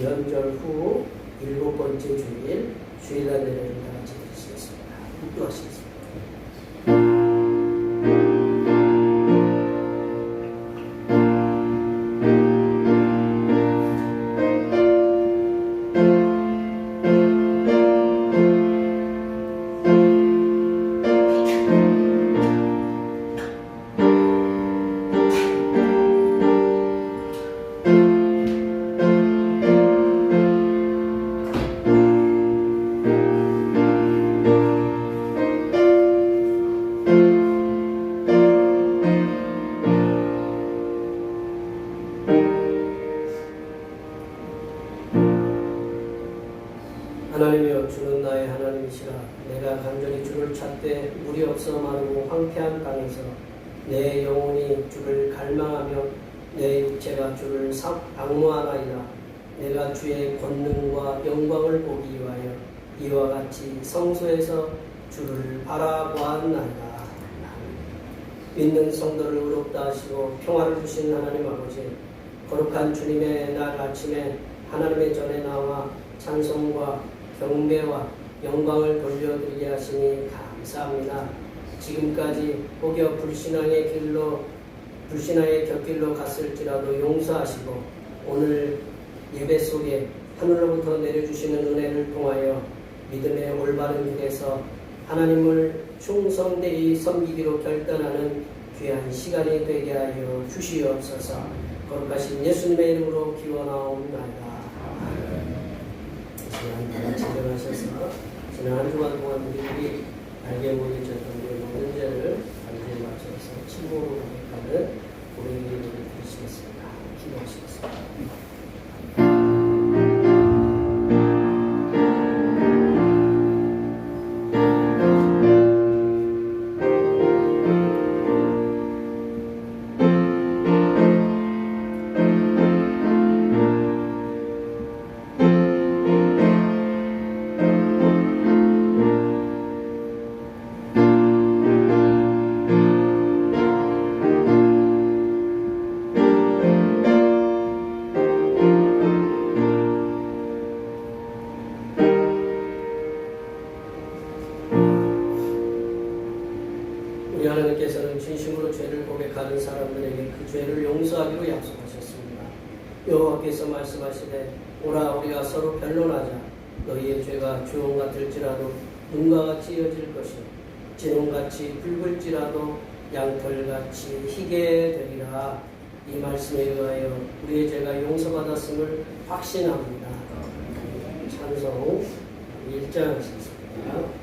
연절 후 7번째 주일, 주일날 예배를 다 같이 드리시겠습니다. 묵도하시겠습니다. 하나님이여, 주는 나의 하나님이시라. 내가 간절히 주를 찾되 물이 없어 마르고 황폐한 땅에서 내 영혼이 주를 갈망하며 내 육체가 주를 악무하나이다. 내가 주의 권능과 영광을 보기 위하여 이와 같이 성소에서 주를 바라보았나이다. 믿는 성도를 의롭다 하시고 평화를 주신 하나님 아버지, 거룩한 주님의 날 아침에 하나님의 전에 나와 찬송과 경배와 영광을 돌려드리게 하시니 감사합니다. 지금까지 혹여 불신앙의 곁길로 갔을지라도 용서하시고 오늘 예배 속에 하늘로부터 내려주시는 은혜를 통하여 믿음의 올바른 길에서 하나님을 충성되이 섬기기로 결단하는 귀한 시간이 되게 하여 주시옵소서. 거룩하신 예수님의 이름으로 기원하옵나이다. 다 같이 일어나셔서 지난 한 주간 동안 우리들이 알게 모여졌던 우리의 모든 죄를 단죄에 맞춰서 침묵으로 고백하는 우리의 예배를 드리시겠습니다. 기도하시겠습니다. 우리 하나님께서는 진심으로 죄를 고백하는 사람들에게 그 죄를 용서하기로 약속하셨습니다. 여호와께서 말씀하시되 오라 우리가 서로 변론하자. 너희의 죄가 주홍 같을지라도 눈과 같이 이어질 것이요 진홍같이 붉을지라도 양털같이 희게 되리라. 이 말씀에 의하여 우리의 죄가 용서받았음을 확신합니다. 찬송 1장 하시겠습니다.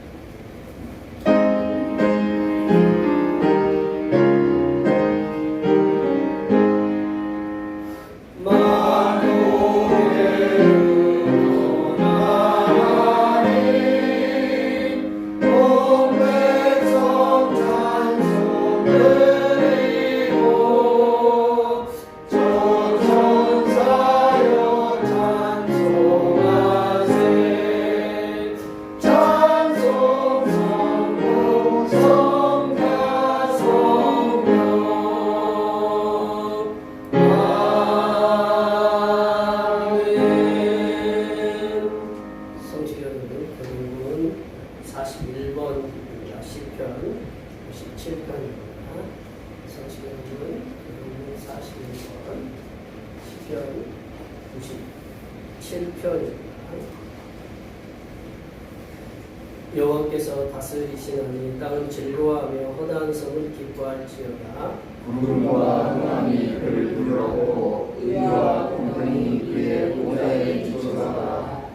여호와께서 다스리시나니 땅은 즐거워하며 허다한 성을 기뻐할지어다. 구름과 흥함이 그를 둘러오고 의와 공평이 그의 보좌에 비추어라.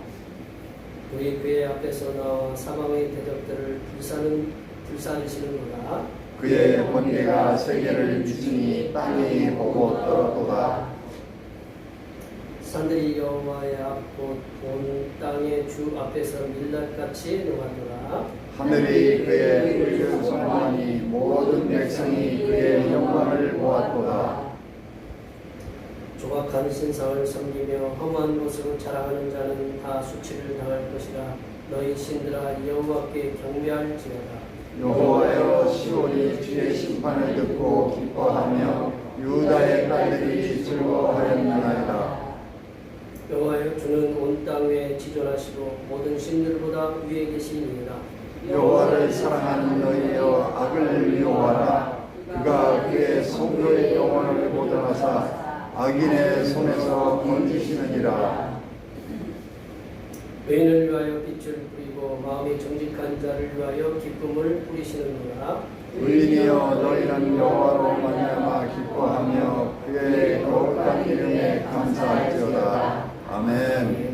우리 그의 앞에서 나와 사방의 대적들을 불사르시는도다. 그의 번개가 세계를 비추니 땅이 보고 떨어도다. 산들이 여호와의 앞곧 온 땅의 주 앞에서 밀랍같이 농하더라. 하늘이 그의 의를 선하니 모든 백성이 그의 영광을 보았도다. 조각한 신상을 섬기며 험한 곳으로 자랑하는 자는 다 수치를 당할 것이라. 너희 신들아 여호와께 경배할지어다. 여호와여, 시온이 주의 심판을 듣고 기뻐하며 유다의 딸들이 즐거워하였나이다. 여호와여, 주는 땅 위에 지존하시고 모든 신들보다 위에 계시니이다. 여호와를 사랑하는 너희여 악을 미워하라. 그가 그의 성도의 영혼을 보존하사 악인의 손에서 건지시느니라. 의인을 위하여 빛을 뿌리고 마음이 정직한 자를 위하여 기쁨을 뿌리시는구나. 의인이여 너희는 여호와로 말미암아 기뻐하며 그의 거룩한 이름에 감사할지어다. 아멘.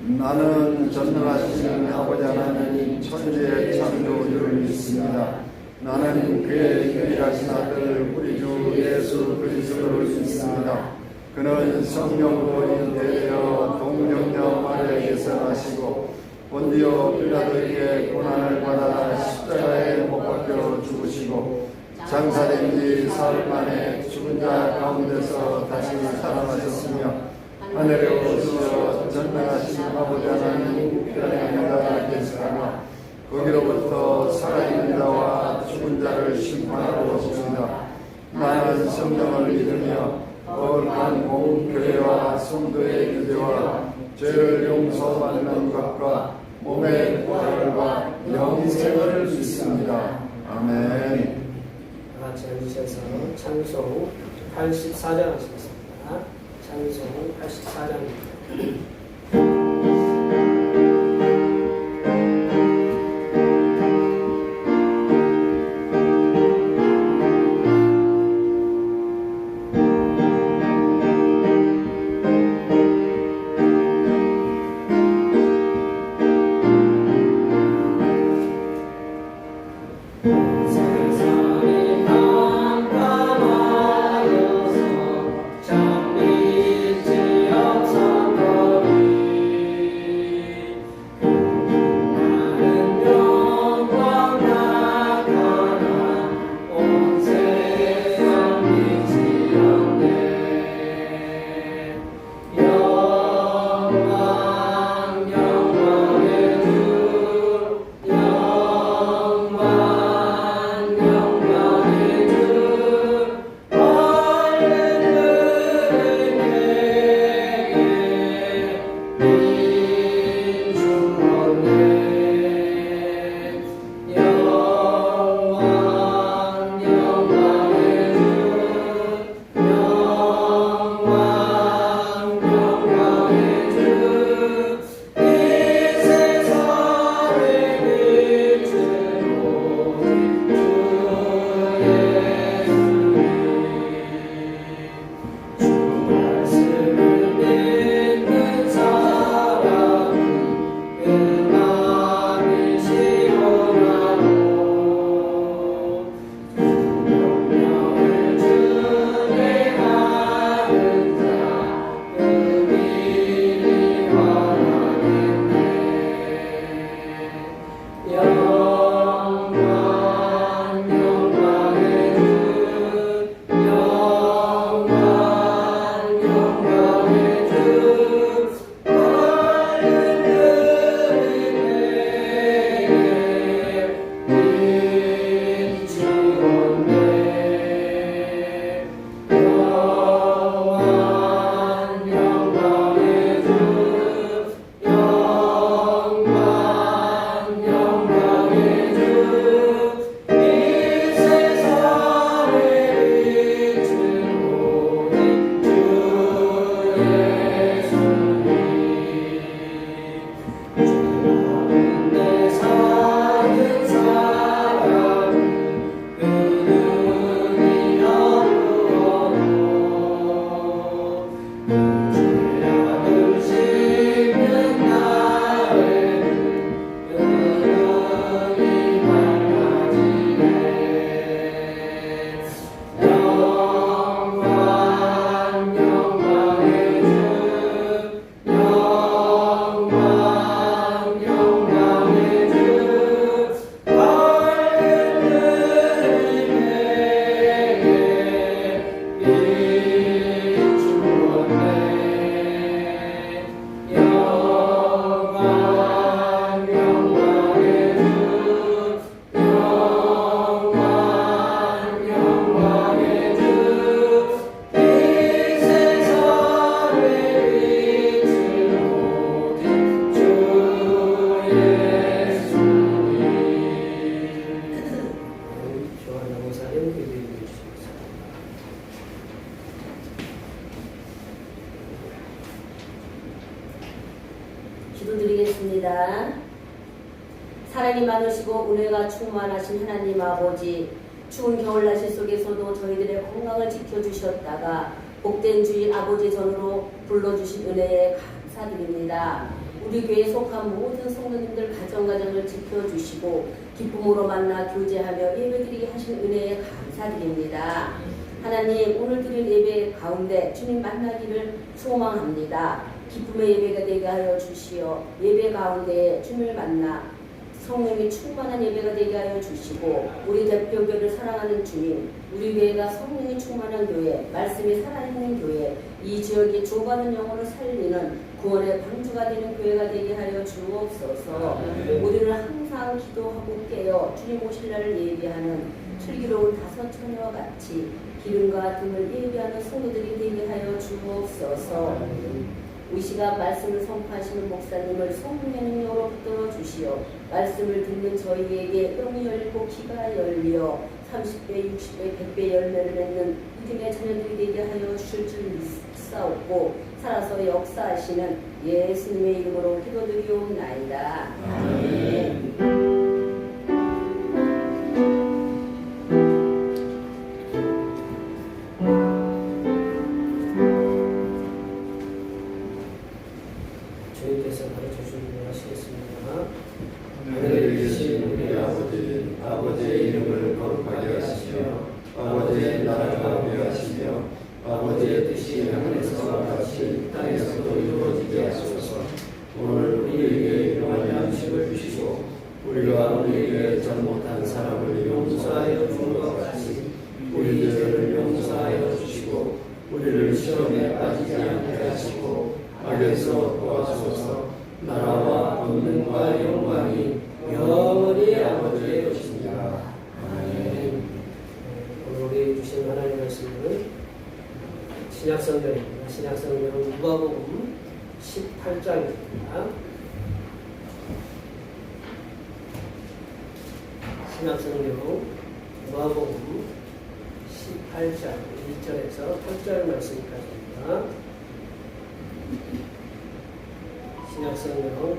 나는 전능하신 아버지 하나님 천지의 창조주를 믿습니다. 나는 그의 유일하신 아들 우리 주 예수 그리스도를 믿습니다. 그는 성령으로 잉태되어 동정녀 마리아에게서 나시고 본디오 빌라도에게 고난을 받아 십자가에 못 박혀 죽으시고 장사된 지 사흘 만에 죽은 자 가운데서 다시 살아나셨으며 하늘에 오르셔 전능하신 아버지 하나님 우편에 계시다가 거기로부터 살아있는 자와 죽은 자를 심판하러 오십니다. 나는 성령을 믿으며 거룩한 공교회와 성도의 교제와 죄를 용서받는 것과 몸의 부활과 영생을 믿습니다. 아멘. 다 같이 앉으셔서 찬송 84장 하시겠습니다. 찬송 84장입니다. 참 믿지 없었거든 기도드리겠습니다. 사랑이 많으시고 은혜가 충만하신 하나님 아버지, 추운 겨울날씨 속에서도 저희들의 건강을 지켜주셨다가 복된 주일 아버지 전으로 불러주신 은혜에 감사드립니다. 우리 교회에 속한 모든 성도님들 가정가정을 지켜주시고 기쁨으로 만나 교제하며 예배드리게 하신 은혜에 감사드립니다. 하나님, 오늘 드린 예배 가운데 주님 만나기를 소망합니다. 기쁨의 예배가 되게 하여 주시어 예배 가운데 주님을 만나 성령이 충만한 예배가 되게 하여 주시고 우리 대표교를 사랑하는 주님, 우리 교회가 성령이 충만한 교회, 말씀이 살아있는 교회, 이 지역이 죽어가는 영혼을 살리는 구원의 방주가 되는 교회가 되게 하여 주옵소서. 우리는 항상 기도하고 깨어 주님 오실 날을 예비하는 슬기로운 다섯 처녀와 같이 기름과 등을 예비하는 성도들이 되게 하여 주옵소서. 이 시간 말씀을 선포하시는 목사님을 성령의 능력으로 붙들어 주시어 말씀을 듣는 저희에게 영이 열리고 귀가 열려 30배, 60배, 100배 열매를 맺는 믿음의 자녀들이 되게 하여 주실 줄 믿사옵고 살아서 역사하시는 예수님의 이름으로 기도드리옵나이다. 아멘. 주님께서 가르쳐주신 일 하시겠습니다. 하늘에 계신 우리 아버지, 아버지의 이름을 거룩하게 하시며 아버지의 나라가 임하시며 아버지의 뜻이 하늘에서와 같이 땅에서도 이루어지게 하소서. 오늘 우리에게 일용할 양식을 주시고 우리가 우리에게 잘못한 사람을 용서하여 준 것 같이 우리 죄를 용서하여 주시고 우리를 시험에 빠지지 않게 하시고 악에서 도와주소서. 나라와 권능과 영광이 영원히 아버지의 것입니다. 아멘. 오늘 우리 주신 하나님의 말씀은 신약성경입니다. 신약성경은 누가복음 18장입니다. 신약성경 누가복음 18장 1절에서 8절 말씀까지입니다. 신약성경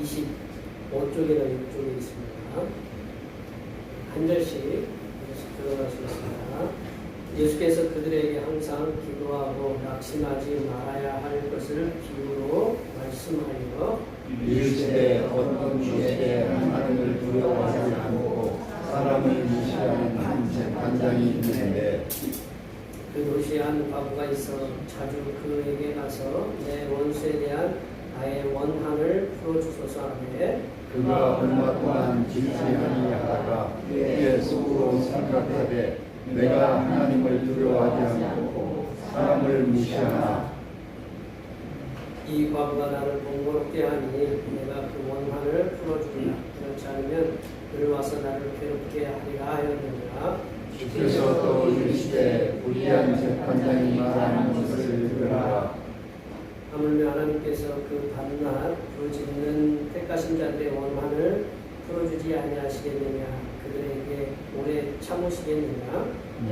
125쪽이나 6쪽에 있습니다. 한 절씩 들어가시겠습니다. 예수께서 그들에게 항상 기도하고 낙심하지 말아야 할 것을 비유로 말씀하여 이르시되 어떤 주에게 하나님을 두려워하지 않고 사람을 무시하는 한 재판장이 있는데 그 도시에 한 과부가 있어 자주 그에게 가서 내 원수에 대한 나의 원한을 풀어주소서 하되 그가 얼마 동안 질시하니 하다가 그의 속으로 생각하되 내가 하나님을 두려워하지 않고 사람을 무시하나 이 과부가 나를 번거롭게 하니 내가 그 원한을 풀어주리라. 그렇지 않으면 그를 와서 나를 괴롭게 하리라 하였느니라. 주께서 또 이르시되 불의한 재판장이 말하는 것을 들으라. 하물며 하나님께서 그 밤낮 부르짖는 택하신 자들의 원한을 풀어주지 아니하시겠느냐. 그들에게 오래 참으시겠느냐.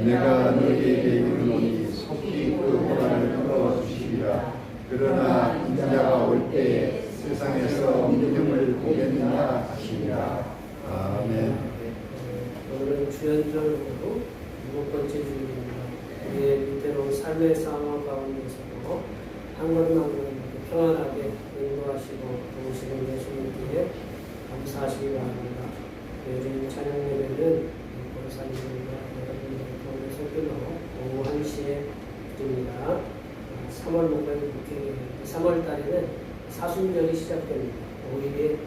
내가 너희에게 이르노니 속히 그 원한을 풀어주시리라. 그러나 인자가 올 때에 세상에서 믿음을 보겠느냐 하시니라. 아멘. 오늘은 주연절로 7번째 주일입니다. 우리의 위태로운 삶의 상황 가운데서도 한 걸음 한 걸음 평안하게 인도하시고 도우시는 예수님께 감사하시기 바랍니다. 요즘 찬양 예배는 권사님들과 여러분들 가운데 손길로 오후 1시에 드립니다. 3월 목요일 국회의원 3월 달에는 사순절이 시작됩니다. 5일에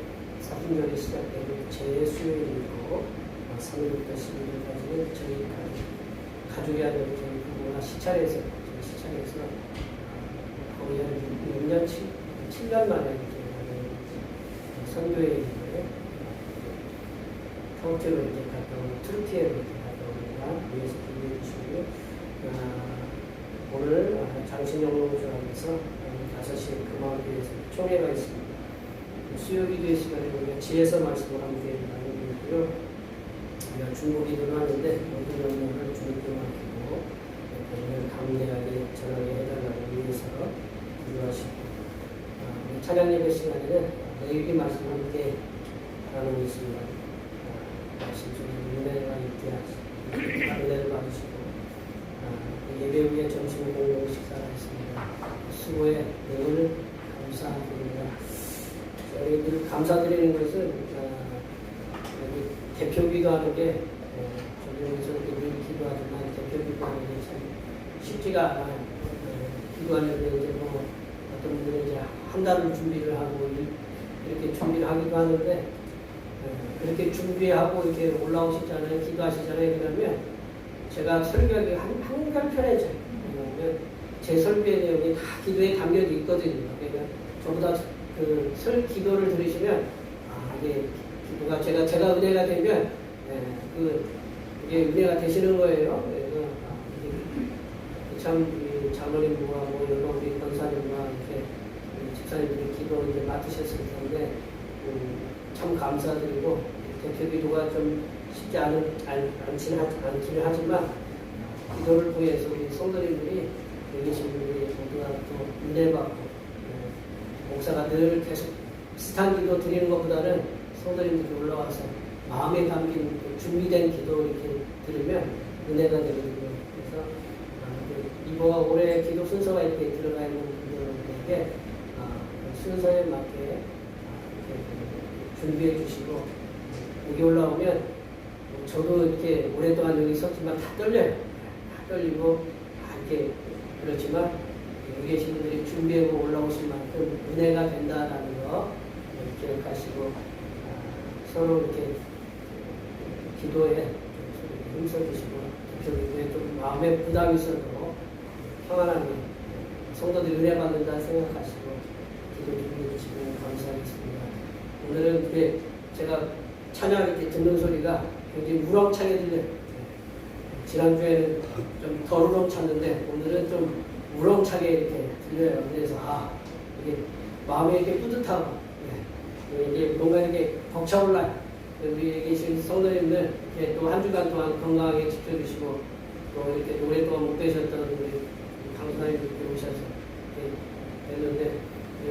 사순절이 시작되는 제수요일이고 3일부터 11일까지는 저희 가족이 아니라 저희 부모가 시찰해서 거의 한 6년, 7년 만에 이렇게 하는 선교회인데 통째로 이제 갔다 오는 트루키에로 이렇게 갔다 옵니다. 위에서 기도해 주시고요. 오늘 장신영농조합에서 5시에 금화교회에서 총회가 있습니다. 수요기도의 시간에 우리가 지혜서 말씀을 함께 나누고 있고요. 우리가 중보기도를 하는데 모든 영역을 주님께 맡기고 오늘 감내하게 전하게 해달라고 위해서 기도하시고 찬양 예배 시간에는 레위기 말씀을 함께 나누겠습니다. 말씀 중에 은혜가 있게 하시고 은혜를 받으시고 예배 후에 점심 공동 식사를 했습니다. 수고에 늘 감사드립니다. 저희 늘 감사드리는 것은 대표 기도하는 게 저희에서 늘 기도하지만 대표 기도하는 게 참 쉽지가 않아요. 기도하는데 이제 뭐 어떤 분들은 이제 한 달을 준비를 하고 이렇게 준비를 하기도 하는데 그렇게 준비하고 이렇게 올라오시잖아요. 기도하시잖아요. 그러면 제가 설교하기 한결 편해져요. 왜냐하면 제 설교의 내용이 다 기도에 담겨져 있거든요. 그러니까 전부 다 그 기도를 들으시면 이게 기도가 제가 은혜가 되면 이게 은혜가 되시는 거예요. 그래서 참 장로님과 뭐 여러 우리 권사님과 이렇게 집사님들이 기도를 이제 맡으셨을 텐데 참 감사드리고 대표 기도가 좀 쉽지 않기는 하지만 기도를 통해서 우리 성도님들이 여기 계신 분들이 모두가 또 은혜받고 목사가 늘 계속 비슷한 기도 드리는 것보다는 성도님들이 올라와서 마음에 담긴 준비된 기도 이렇게 들으면 은혜가 되거든요. 그래서 이번 올해 기도 순서가 이렇게 들어가 있는 분들에게 순서에 맞게 이렇게 준비해 주시고 여기 올라오면 저도 이렇게 오랫동안 여기 있었지만 다 떨려요. 다 떨리고 이렇게 그렇지만 여기 계신 분들이 준비하고 올라오신 만큼 은혜가 된다라는 거 기억하시고 서로 이렇게 기도에 힘써주시고 기도에 좀 마음에 부담이 있어도 평안하게 성도들이 은혜 받는다 생각하시고 기도 준비해 주시면 감사하겠습니다. 오늘은 이렇게 제가 찬양 이렇게 듣는 소리가 굉장히 우렁차게 들려요. 지난주에는 좀 덜 우렁찼는데 오늘은 좀 우렁차게 이렇게 들려요. 그래서 이게 마음에 이렇게 뿌듯하고 이게 뭔가 이렇게 벅차올라요. 우리 계신 성도님들 이렇게 또 한 주간 동안 건강하게 지켜주시고 또 이렇게 오랫동안 못 계셨던 우리 강사님들께 오셔서 했는데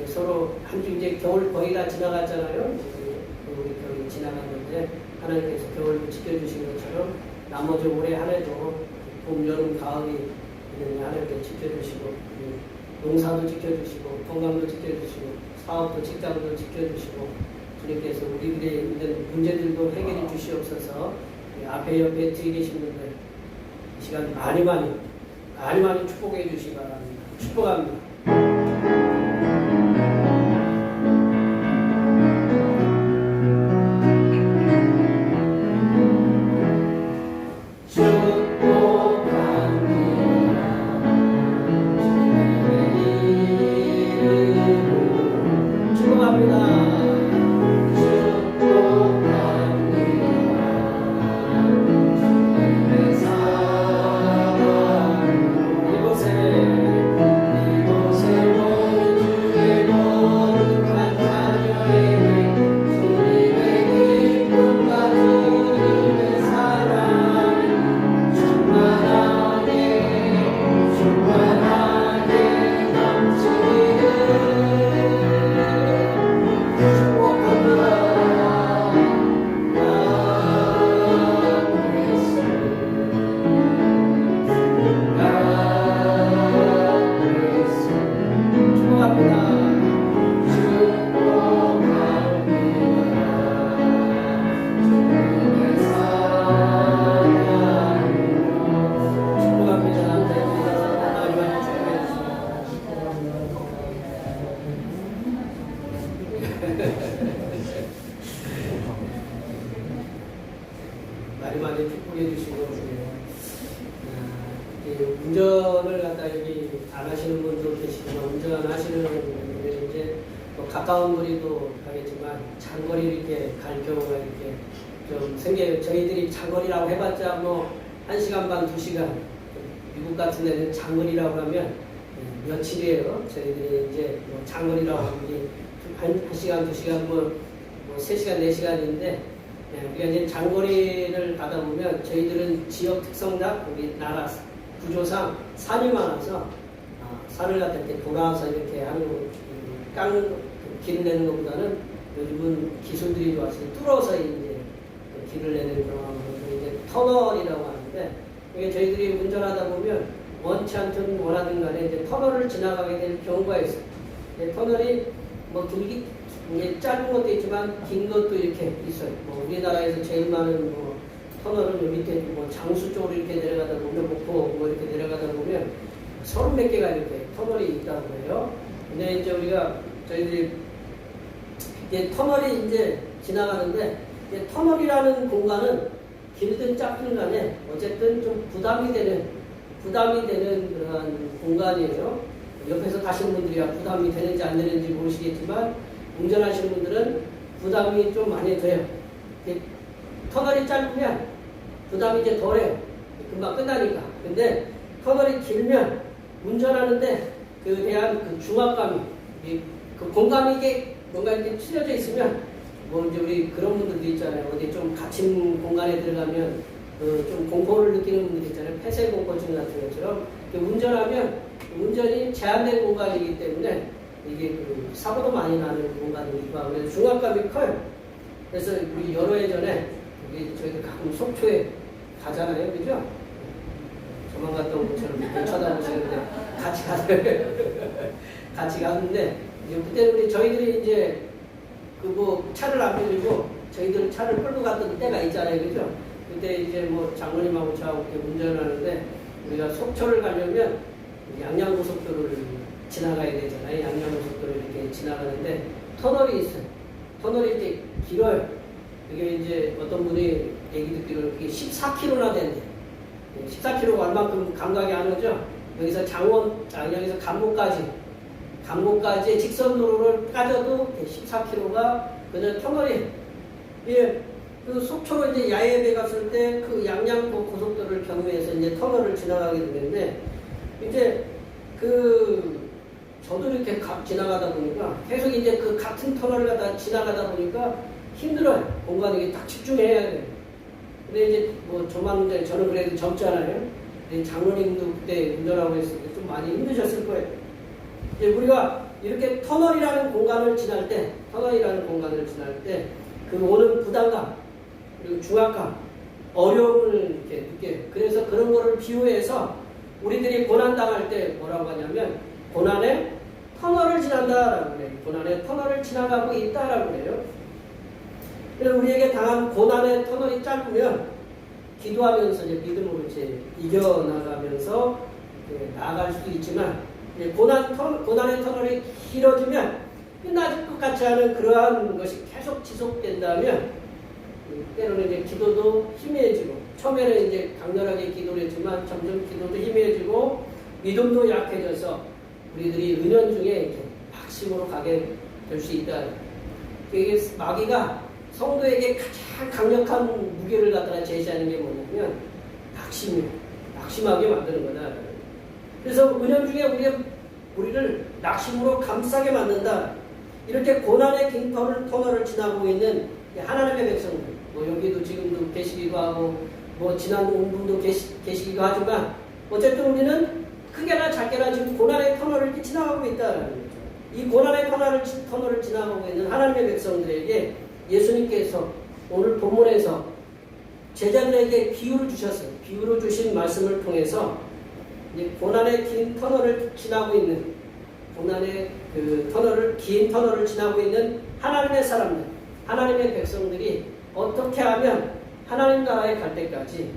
서로 한 주 이제 겨울 거의 다 지나갔잖아요. 우리 겨울이 지나갔는데 하나님께서 겨울을 지켜주신 것처럼 나머지 올해 한 해도 봄, 여름, 가을이 하나님께 지켜주시고 농사도 지켜주시고 건강도 지켜주시고 사업도 직장도 지켜주시고 주님께서 우리들의 있는 문제들도 해결해 주시옵소서. 앞에 옆에 뒤에 계신 분들 이 시간 많이 축복해 주시기 바랍니다. 축복합니다. 많이 축복해 주시고 운전을 갖다 여기 안 하시는 분도 계시지만 운전하시는 분들은 이제 뭐 가까운 거리도 가겠지만 장거리 이렇게 갈 경우가 이렇게 좀 생겨요. 저희들이 장거리라고 해봤자 뭐 1시간 반, 2시간 미국 같은 데는 장거리라고 하면 며칠이에요. 저희들이 이제 뭐 장거리라고 하면 1시간, 2시간, 뭐 3시간, 4시간인데 우리가 이제 장거리를 가다 보면 저희들은 지역 특성상 우리 나라 구조상 산이 많아서 산을 갖다 이렇게 돌아서 이렇게 하는 길을 내는 것보다는 요즘은 기술들이 좋아서 뚫어서 이제 길을 내는 그런 것을 이제 터널이라고 하는데, 이게 저희들이 운전하다 보면 원치 않든 원하든 간에 이제 터널을 지나가게 될 경우가 있어요. 터널이 뭐 길기 이게 짧은 것도 있지만 긴 것도 이렇게 있어요. 뭐 우리나라에서 제일 많은 뭐 터널은 요 밑에 뭐 장수 쪽으로 이렇게 내려가다 보면 목포 뭐 이렇게 내려가다 보면 30몇 개가 이렇게 터널이 있다고 해요. 근데 이제 우리가 저희들이 이제 터널이 이제 지나가는데, 이제 터널이라는 공간은 길든 짧든 간에 어쨌든 좀 부담이 되는 그러한 공간이에요. 옆에서 가시는 분들이야 부담이 되는지 안 되는지 모르시겠지만, 운전하시는 분들은 부담이 좀 많이 돼요. 터널이 짧으면 부담이 이제 덜해요. 금방 끝나니까. 근데 터널이 길면 운전하는데 그 대한 그 중압감이, 그 공감이 이게 뭔가 이렇게 칠려져 있으면, 뭐 이제 우리 그런 분들도 있잖아요. 어디 좀 갇힌 공간에 들어가면 좀 공포를 느끼는 분들 있잖아요. 폐쇄 공포증 같은 것처럼 운전하면 운전이 제한된 공간이기 때문에 이게 그 사고도 많이 나는 공간이기도 하고, 그래서 중압감이 커요. 그래서 우리 여러 해 전에 저희들 가끔 속초에 가잖아요, 그죠? 저만 갔다 온 것처럼 이렇게 쳐다보시는데 같이 갔는데, 그때 우리 저희들이 이제 그 뭐 차를 안 빌리고 저희들 차를 끌고 갔던 때가 있잖아요, 그죠? 그때 이제 뭐 장모님하고 저하고 이렇게 운전하는데, 우리가 속초를 가려면 양양고속도로를 지나가야 되잖아요. 양양고속도로를 이렇게 지나가는데 터널이 있어요. 터널이 이제 길어요. 이게 이제 어떤 분이 얘기 듣기로는 그게 14km나 된대요. 14km가 얼만큼 감각이 안 오죠? 여기서 여기서 감곡까지 직선도로를 까져도 14km가 그냥 터널이, 예, 그 속초로 이제 야외에 갔을 때 그 양양고 고속도로를 경유해서 이제 터널을 지나가게 되는데, 이제 저도 이렇게 지나가다 보니까 계속 이제 그 같은 터널을 갖다 지나가다 보니까 힘들어요. 공간에 딱 집중해야 돼요. 근데 이제 뭐 저는 그래도 젊잖아요. 근데 장로님도 그때 운전하고 있을 때 좀 많이 힘드셨을 거예요. 이제 우리가 이렇게 터널이라는 공간을 지날 때 그 오는 부담감, 그리고 중압감, 어려움을 이렇게 느껴요. 그래서 그런 거를 비유해서 우리들이 고난당할 때 뭐라고 하냐면, 고난의 터널을 지난다라고 그래요. 고난의 터널을 지나가고 있다라고 그래요. 그래서 우리에게 당한 고난의 터널이 짧으면 기도하면서 이제 믿음으로 이제 이겨나가면서 나아갈 수도 있지만, 고난의 터널이 길어지면 끝나질 것 같지 않은 그러한 것이 계속 지속된다면, 때로는 이제 기도도 희미해지고, 처음에는 이제 강렬하게 기도를 했지만 점점 기도도 희미해지고 믿음도 약해져서 우리들이 은연중에 이렇게 낙심으로 가게 될 수 있다. 이게 마귀가 성도에게 가장 강력한 무게를 갖다가 제시하는 게 뭐냐면 낙심하게 만드는 거다. 그래서 은연중에 우리를 낙심으로 감싸게 만든다. 이렇게 고난의 긴 터널을 지나고 있는 하나님의 백성들, 뭐 여기도 지금도 계시기도 하고 뭐 지난 분도 계시기도 하지만, 어쨌든 우리는 크게나 작게나 지금 고난의 터널을 이렇게 지나가고 있다는 거죠. 이 고난의 터널을 지나가고 있는 하나님의 백성들에게 예수님께서 오늘 본문에서 제자들에게 비유를 주셨어요. 비유를 주신 말씀을 통해서 이제 고난의 긴 터널을 지나고 있는, 긴 터널을 지나고 있는 하나님의 사람들, 하나님의 백성들이 어떻게 하면 하나님 나라에 갈 때까지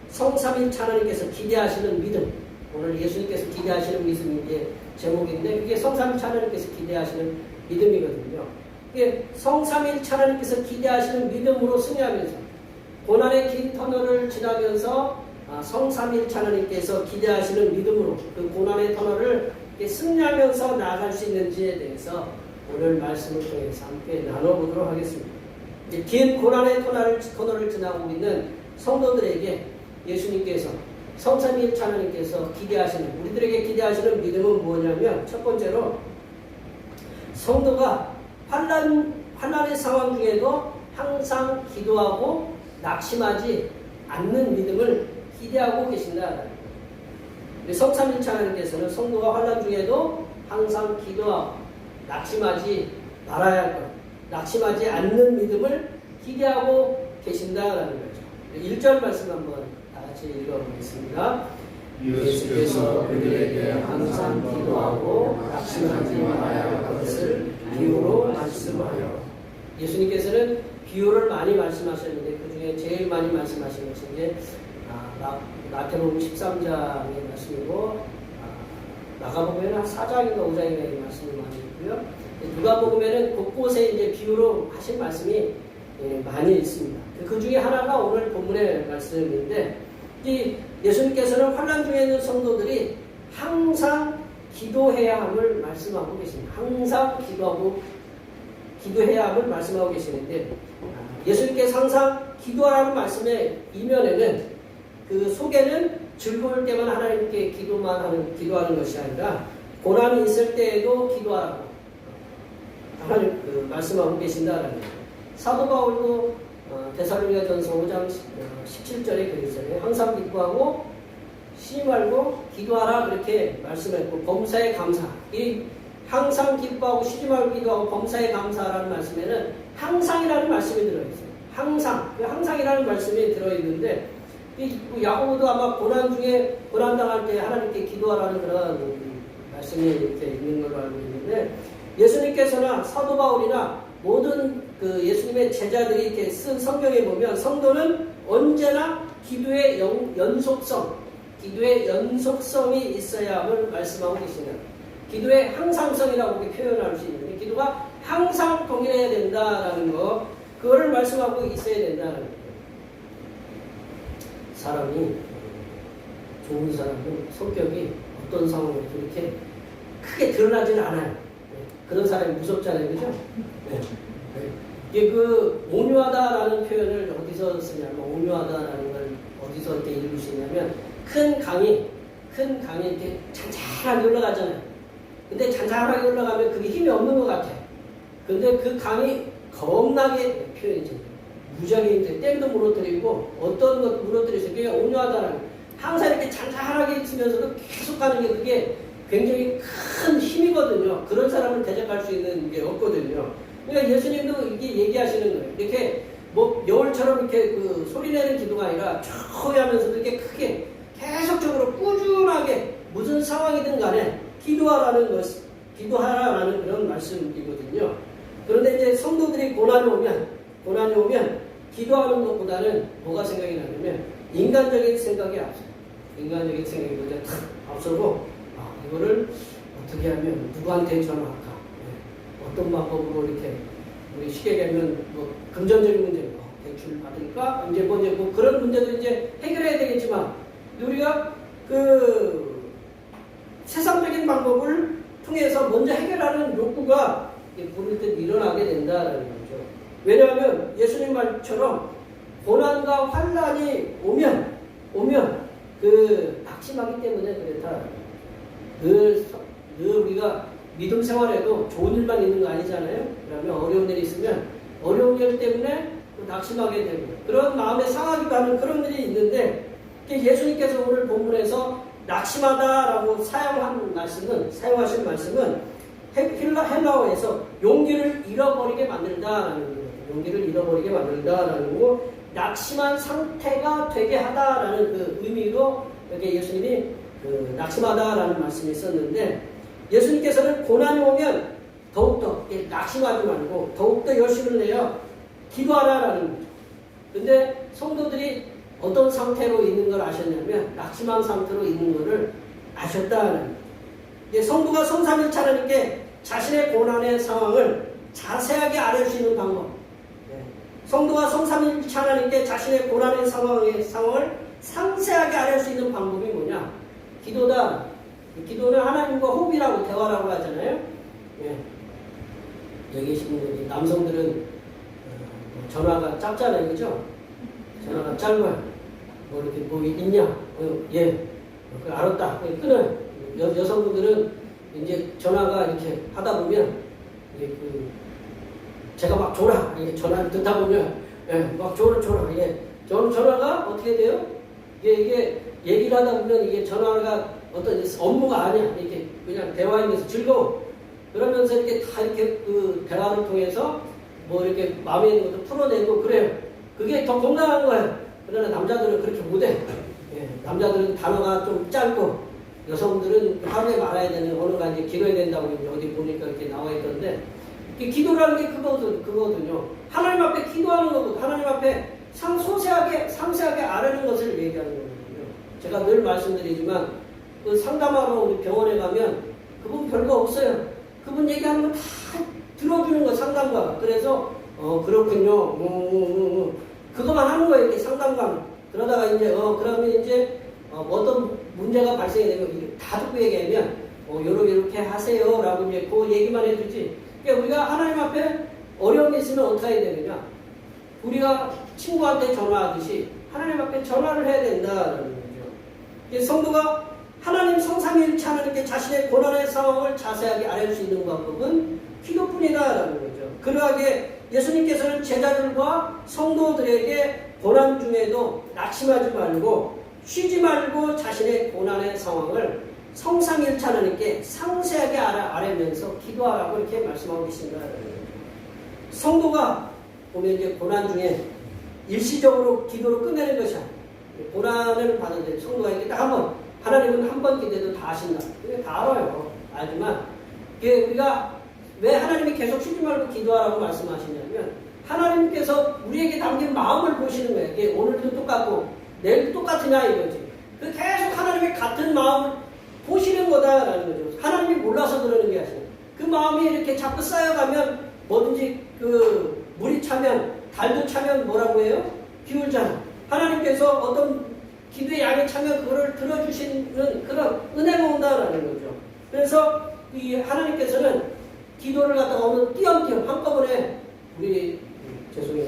성삼일체 하나님께서 기대하시는 믿음, 오늘 예수님께서 기대하시는 믿음이 이제 제목인데, 그게 성삼일체 하나님께서 기대하시는 믿음이거든요. 이게 성삼일체 하나님께서 기대하시는 믿음으로 승리하면서, 고난의 긴 터널을 지나면서 성삼일체 하나님께서 기대하시는 믿음으로 그 고난의 터널을 승리하면서 나아갈 수 있는지에 대해서 오늘 말씀을 통해서 함께 나눠보도록 하겠습니다. 긴 고난의 터널을 지나고 있는 성도들에게 예수님께서, 성삼위일체 하나님께서 기대하시는, 우리들에게 기대하시는 믿음은 뭐냐면, 첫 번째로 성도가 환난의 상황 중에도 항상 기도하고 낙심하지 않는 믿음을 기대하고 계신다. 성삼일체 하나님께서는 성도가 환난 중에도 항상 기도하고 낙심하지 말아야 할 것, 낙심하지 않는 믿음을 기대하고 계신다라는 거죠. 1절 말씀 한번 다 같이 읽어보겠습니다. 예수께서 그들에게 항상 기도하고 낙심하지 말아야 할 것을 비유로 말씀하여. 예수님께서는 비유를 많이 말씀하셨는데 그 중에 제일 많이 말씀하신 것이 이제 마태복음 13장의 말씀이고 마가복음에는 4장인가 5장인가의 말씀이 많이 있고요. 누가복음에는 곳곳에 이제 비유로 하신 말씀이 많이 있습니다. 그 중에 하나가 오늘 본문의 말씀인데 이 예수님께서는 환난 중에 있는 성도들이 항상 기도해야 함을 말씀하고 계십니다. 항상 기도해야 함을 말씀하고 계시는데 예수님께서 항상 기도하라는 말씀의 이면에는 그 속에는 즐거울 때만 하나님께 기도하는 것이 아니라 고난이 있을 때에도 기도하라고 하나님 말씀하고 계신다라는 거예요. 사도 바울도 데살로니가전서 5장 17절에 그러잖아요. 항상 기도하고 쉬지 말고 기도하라 그렇게 말씀했고 범사에 감사. 이 항상 기뻐하고 쉬지 말고 기도하고 범사에 감사라는 말씀에는 항상이라는 말씀이 들어있어요. 항상이라는 말씀이 들어있는데 이 야고보도 아마 고난 당할 때 하나님께 기도하라는 그런 말씀이 이렇게 있는 걸로 알고 있는데 예수님께서나 사도 바울이나 모든 그 예수님의 제자들이 이렇게 쓴 성경에 보면 성도는 언제나 기도의 연속성이 있어야 함을 말씀하고 계시는 기도의 항상성이라고 이렇게 표현할 수 있는데 기도가 항상 동일해야 된다라는 거 그거를 말씀하고 있어야 된다는 거예요. 사람이 좋은 사람은 성격이 어떤 상황에서 이렇게 크게 드러나지는 않아요. 그런 사람이 무섭잖아요, 그죠? 네. 이게 그 온유하다라는 표현을 어디서 쓰냐면 온유하다라는 걸 어디서 이렇게 읽을 수 있냐면 큰 강이 이렇게 잔잔하게 올라가잖아요. 근데 잔잔하게 올라가면 그게 힘이 없는 것 같아. 근데 그 강이 겁나게 표현이죠. 무지하게 이제 댐도 무너뜨리고 어떤 것 무너뜨리서 그게 온유하다라는 항상 이렇게 잔잔하게 있으면서도 계속 가는 게 그게 굉장히 큰 힘이거든요. 그런 사람을 대적할 수 있는 게 없거든요. 그러니까 예수님도 이게 얘기하시는 거예요. 이렇게 뭐 여울처럼 이렇게 그 소리내는 기도가 아니라 조용히 하면서도 이렇게 크게 계속적으로 꾸준하게 무슨 상황이든 간에 기도하라는 그런 말씀이거든요. 그런데 이제 성도들이 고난이 오면 기도하는 것보다는 뭐가 생각이 나냐면 인간적인 생각이 앞서요. 인간적인 생각이 먼저 탁 앞서고 이거를 어떻게 하면 누구한테 전화할까? 어떤 방법으로 이렇게 우리 쉽게 얘기하면 뭐 금전적인 문제, 대출 받을까? 이제 뭐 그런 문제도 이제 해결해야 되겠지만 우리가 그 세상적인 방법을 통해서 먼저 해결하는 욕구가 부를 때 일어나게 된다는 거죠. 왜냐하면 예수님 말처럼 고난과 환난이 오면 그 낙심하기 때문에 그렇다. 늘 우리가 믿음 생활에도 좋은 일만 있는 거 아니잖아요. 그러면 어려운 일이 있으면 어려운 일 때문에 낙심하게 되고 그런 마음에 상하기도 하는 그런 일이 있는데 예수님께서 오늘 본문에서 낙심하다라고 사용하신 말씀은 헬라어에서 용기를 잃어버리게 만들다라는 거예요. 용기를 잃어버리게 만들다라는 거고 낙심한 상태가 되게 하다라는 그 의미로 이렇게 예수님이 그 낙심하다라는 말씀이 있었는데 예수님께서는 고난이 오면 더욱더 낙심하지 말고 더욱더 열심을 내어 기도하라라는 거죠. 근데 성도들이 어떤 상태로 있는 걸 아셨냐면 낙심한 상태로 있는 것을 아셨다는 거예요. 성도가 성삼일체 하나님께 자신의 고난의 상황을 자세하게 알릴 수 있는 방법. 성도가 성삼일체 하나님께 자신의 고난의 상황을 상세하게 알릴 수 있는 방법이 뭐냐? 기도다. 기도는 하나님과 호흡이라고 대화라고 하잖아요. 여기 계신 분들이 남성들은 전화가 짧잖아요, 그죠? 전화가 짧아요. 뭐 이렇게 뭐 있냐? 알았다. 끊어요. 여성분들은 이제 전화가 이렇게 하다 보면 이게 제가 막 줘라. 이게 전화를 듣다 보면 막 줘라. 이게 전화가 어떻게 돼요? 이게 얘기를 하다 보면 이게 전화가 어떤 업무가 아니야. 이렇게 그냥 대화하면서 즐거워. 그러면서 이렇게 다 이렇게 그 대화를 통해서 뭐 이렇게 마음에 있는 것도 풀어내고 그래요. 그게 더 건강한 거예요. 그러나 남자들은 그렇게 못해. 예, 남자들은 단어가 좀 짧고 여성들은 하루에 말아야 되는 언어가 이제 길어야 된다고 이제 어디 보니까 이렇게 나와 있던데 기도라는 게 그거거든요. 하나님 앞에 기도하는 것도 하나님 앞에 상세하게 아뢰는 것을 얘기하는 거거든요. 제가 늘 말씀드리지만 그 상담하러 우리 병원에 가면 그분 별거 없어요. 그분 얘기하는 거 다 들어주는 거 상담가. 그래서 그렇군요. 그것만 하는 거예요. 이렇게 상담관. 그러다가 이제 그러면 이제 어떤 문제가 발생이 되면 다 듣고 얘기하면 요렇게 하세요라고 이제 그 얘기만 해주지. 그러니까 우리가 하나님 앞에 어려움이 있으면 어떻게 해야 되느냐? 우리가 친구한테 전화하듯이 하나님 앞에 전화를 해야 된다라는 거죠. 성도가 하나님 성삼위일체 하나님께 자신의 고난의 상황을 자세하게 알릴 수 있는 방법은 기도뿐이다라는 거죠. 그러하게 예수님께서는 제자들과 성도들에게 고난 중에도 낙심하지 말고 쉬지 말고 자신의 고난의 상황을 성삼위일체 하나님께 상세하게 알리면서 기도하라고 이렇게 말씀하고 계신다. 성도가 보면 이제 고난 중에 일시적으로 기도로 끝내는 것이 아니에요. 고난을 받는데 성도가 이렇게 딱 하나님은 한 번 기도해도 다 아신다. 그게 다 알아요. 알지만 우리가 왜 하나님이 계속 쉬지 말고 기도하라고 말씀하시냐면 하나님께서 우리에게 담긴 마음을 보시는 거예요. 이게 오늘도 똑같고 내일도 똑같으냐 이거지. 그 계속 하나님의 같은 마음을 보시는 거다라는 거죠. 하나님이 몰라서 그러는 게 아니에요. 그 마음이 이렇게 자꾸 쌓여가면 뭐든지 그 물이 차면 달도 차면 뭐라고 해요? 기울잖아. 하나님께서 어떤 기도의 양이 차면 그거를 들어주시는 그런 은혜가 온다라는 거죠. 그래서 이 하나님께서는 기도를 갖다가 어느 띄엄띄엄 한꺼번에 우리 죄송해요.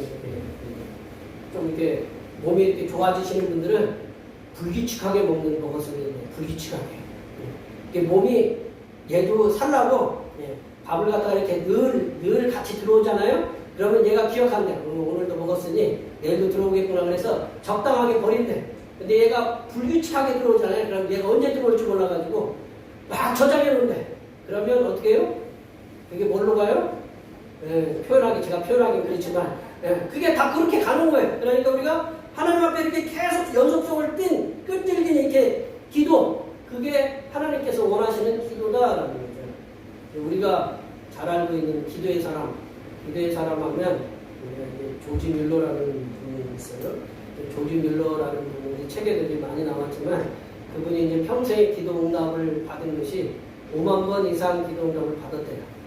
좀 이렇게 몸이 이렇게 좋아지시는 분들은 불규칙하게 먹는 것을 불규칙하게. 이게 몸이 얘도 살라고 밥을 갖다가 이렇게 늘 같이 들어오잖아요. 그러면 얘가 기억한대. 오늘도 먹었으니 내일도 들어오겠구나. 그래서 적당하게 버린대. 근데 얘가 불규칙하게 들어오잖아요. 그럼 얘가 언제 들어올지 몰라가지고 막 저장해 놓는데. 그러면 어떻게 해요? 그게 뭘로 가요? 제가 표현하기 그렇지만 그게 다 그렇게 가는 거예요. 그러니까 우리가 하나님 앞에 이렇게 계속 연속성을 띈 끈질긴 이렇게 기도, 그게 하나님께서 원하시는 기도다라는 거죠. 우리가 잘 알고 있는 기도의 사람 하면 조지 뮬러라는 분이 있어요. 조지 뮬러라는 분이 책에도 많이 나왔지만 그분이 이제 평생의 기도 응답을 받은 것이 5만 번 이상 기도 응답을 받았대요.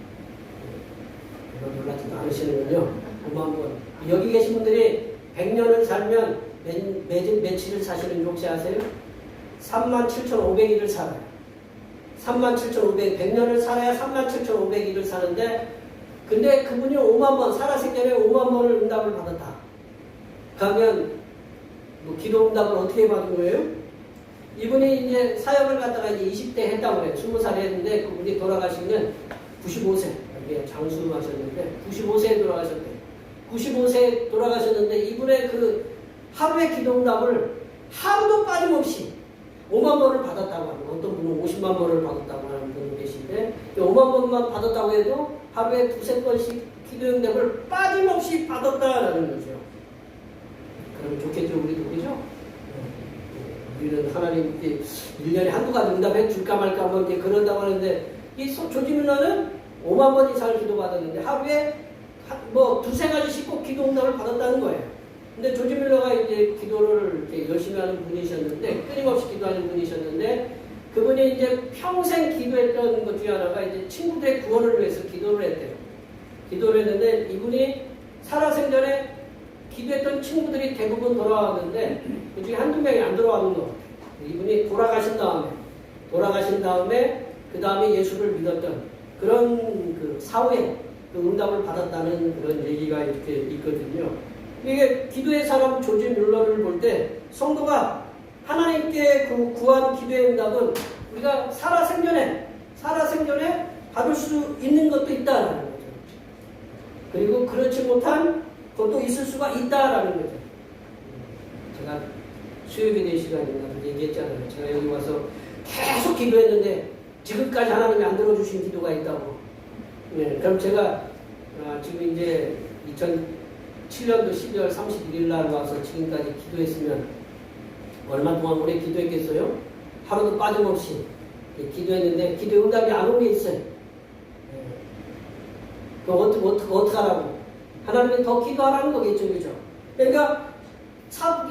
놀라지도 않으시는군요. 5만 번. 여기 계신 분들이 100년을 살면 며칠을 사시는 줄 혹시 아세요? 37,500일을 살아요. 37,500, 100년을 살아야 37,500일을 사는데, 근데 그분이 5만 번, 살아생전에 5만 번을 응답을 받았다. 그러면, 기도 응답을 어떻게 받은 거예요? 이분이 이제 사역을 갖다가 이제 20대 했다고 그래요. 20살에 했는데, 그분이 돌아가시면 95세. 장수하셨는데, 95세에 돌아가셨대요. 95세에 돌아가셨는데, 이분의 그 하루의 기도 응답을 하루도 빠짐없이 5만 번을 받았다고 합니다. 어떤 분은 50만 번을 받았다고 하는 분이 계신데 5만 번만 받았다고 해도 하루에 두세 번씩 기도 응답을 빠짐없이 받았다라는 거죠. 그럼 좋겠죠, 우리도 그죠? 우리는 하나님께 1년에 한두 가지 응답해 줄까 말까 뭐 이렇게 그런다고 하는데 이 조지 뮬러는 5만 번 이상을 기도받았는데 하루에 뭐 두세 가지씩 꼭 기도 응답을 받았다는 거예요. 근데 조지 뮬러가 이제 기도를 이렇게 열심히 하는 분이셨는데, 끊임없이 기도하는 분이셨는데, 그분이 이제 평생 기도했던 것 중에 하나가 이제 친구들의 구원을 위해서 기도를 했대요. 기도를 했는데, 이분이 살아생전에 기도했던 친구들이 대부분 돌아왔는데, 그 중에 한두 명이 안 돌아왔는 것 같아요. 이분이 돌아가신 다음에, 그 다음에 예수를 믿었던 그런 그 사후에 그 응답을 받았다는 그런 얘기가 이렇게 있거든요. 이게 기도의 사람 조지 뮬러를 볼 때 성도가 하나님께 그 구한 기도의 응답은 우리가 살아생전에 받을 수 있는 것도 있다라는 거죠. 그리고 그렇지 못한 것도 있을 수가 있다라는 거죠. 제가 수요일의 시간인가 얘기했잖아요. 제가 여기 와서 계속 기도했는데 지금까지 하나님이 안 들어주신 기도가 있다고. 네, 그럼 제가 지금 이제 2007년도 12월 31일 날 와서 지금까지 기도했으면 얼마 동안 오래 기도했겠어요? 하루도 빠짐없이 기도했는데 기도 응답이 안 온 게 있어요. 네. 그럼 어떻게 하라고? 하나님이 더 기도하라는 거겠죠, 그죠? 그러니까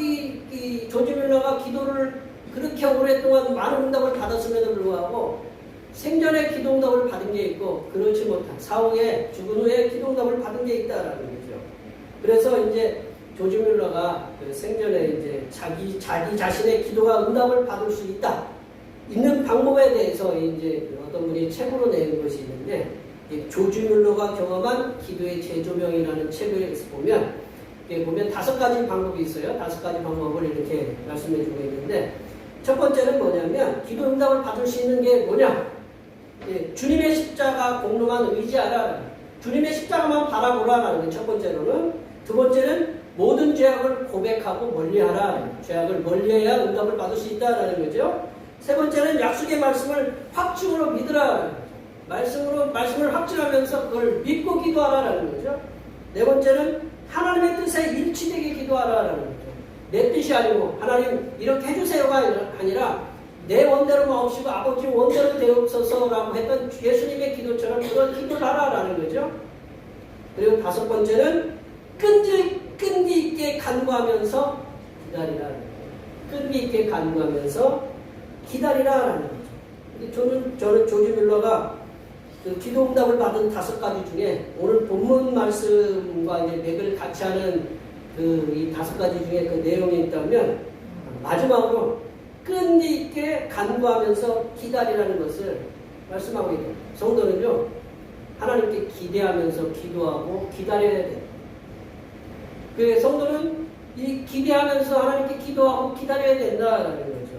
이 조지 뮬러가 기도를 그렇게 오랫동안 많은 응답을 받았음에도 불구하고 생전에 기도 응답을 받은 게 있고 그렇지 못한 사후에 죽은 후에 기도 응답을 받은 게 있다라는 거죠. 그래서 이제 조지 뮬러가 그 생전에 이제 자기 자신의 기도가 응답을 받을 수 있는 방법에 대해서 이제 어떤 분이 책으로 낸 것이 있는데 조지 뮬러가 경험한 기도의 재조명이라는 책에서 보면 5가지 방법이 있어요. 5가지 방법을 이렇게 말씀해 주고 있는데 첫 번째는 뭐냐면 기도 응답을 받을 수 있는 게 뭐냐? 주님의 십자가 공로만 의지하라. 주님의 십자가만 바라보라라는 게 첫 번째로는. 두 번째는 모든 죄악을 고백하고 멀리하라. 죄악을 멀리해야 응답을 받을 수 있다라는 거죠. 세 번째는 약속의 말씀을 확증으로 믿으라. 말씀을 확증하면서 그걸 믿고 기도하라라는 거죠. 네 번째는 하나님의 뜻에 일치되게 기도하라라는 거죠. 내 뜻이 아니고 하나님 이렇게 해주세요가 아니라 내 원대로 마옵시고 아버지 원대로 되옵소서라고 했던 예수님의 기도처럼 그걸 기도를 하라라는 거죠. 그리고 다섯 번째는 끈기 있게 간구하면서 기다리라는 거죠. 끈기 있게 간구하면서 기다리라라는 거죠. 저는 조지 뮬러가 그 기도 응답을 받은 5가지 중에 오늘 본문 말씀과 이제 맥을 같이 하는 이 5가지 중에 그 내용이 있다면 마지막으로 끈기 있게 간구하면서 기다리라는 것을 말씀하고 있다. 성도는요 하나님께 기대하면서 기도하고 기다려야 돼. 그 성도는 이 기대하면서 하나님께 기도하고 기다려야 된다는 거죠.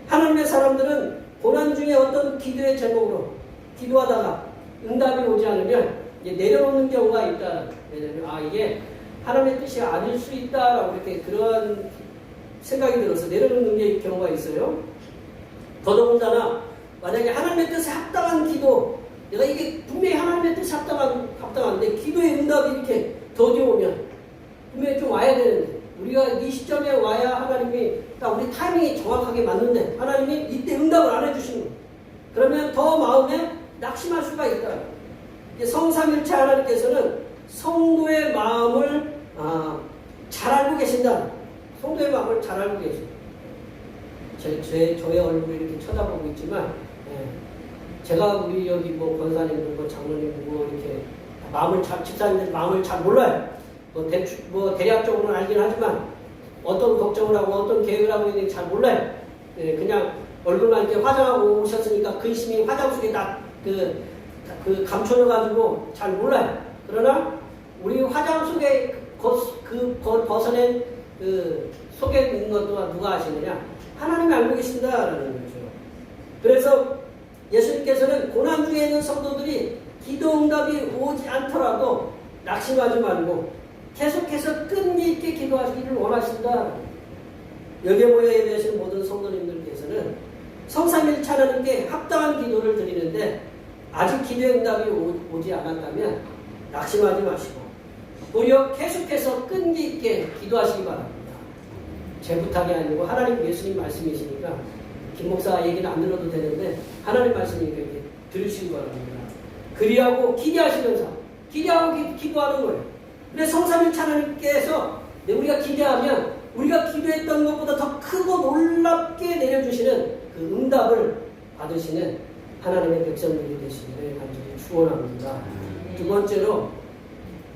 하나님의 사람들은 고난 중에 어떤 기도의 제목으로 기도하다가 응답이 오지 않으면 내려놓는 경우가 있다. 왜냐면 이게 하나님의 뜻이 아닐 수 있다라고 이렇게 그런 생각이 들어서 내려놓는 게 경우가 있어요. 더더군다나 만약에 하나님의 뜻에 합당한 기도, 내가 이게 분명히 하나님의 뜻에 합당한데 기도의 응답이 이렇게 더디 오면 분명히 좀 와야 되는데 우리가 이 시점에 와야 하나님이 딱 우리 타이밍이 정확하게 맞는데 하나님이 이때 응답을 안 해주시는 거예요. 그러면 더 마음에 낙심할 수가 있다. 성삼일체 하나님께서는 성도의 마음을 잘 알고 계신다. 성도의 마음을 잘 알고 계십니다. 저의 얼굴을 이렇게 쳐다보고 있지만, 제가 우리 여기 뭐 권사님들, 장로님, 이렇게 집사님들 마음을 잘 몰라요. 대략적으로는 알긴 하지만, 어떤 걱정을 하고 어떤 계획을 하고 있는지 잘 몰라요. 그냥 얼굴만 이렇게 화장하고 오셨으니까 근심이 화장 속에 다 감춰져가지고 잘 몰라요. 그러나 우리 화장 속에 벗어낸 속에 있는 것도 누가 아시느냐? 하나님이 알고 계신다라는 거죠. 그래서 예수님께서는 고난 중에 있는 성도들이 기도 응답이 오지 않더라도 낙심하지 말고 계속해서 끈기 있게 기도하시기를 원하신다. 여기에 모여 예배하시는 모든 성도님들께서는 성삼일체 하나님께 합당한 기도를 드리는데 아직 기도의 응답이 오지 않았다면 낙심하지 마시고 오히려 계속해서 끈기 있게 기도하시기 바랍니다. 제 부탁이 아니고 하나님 예수님 말씀이시니까 김 목사 얘기는 안 들어도 되는데 하나님 말씀이니까 이렇게 들으시기 바랍니다. 그리하고 기대하시면서 기대하고 기도하는 거예요. 근데 성삼일체 하나님께서 우리가 기대하면 우리가 기도했던 것보다 더 크고 놀랍게 내려주시는 그 응답을 받으시는 하나님의 백성들이 되시기를 간절히 축원합니다. 두 번째로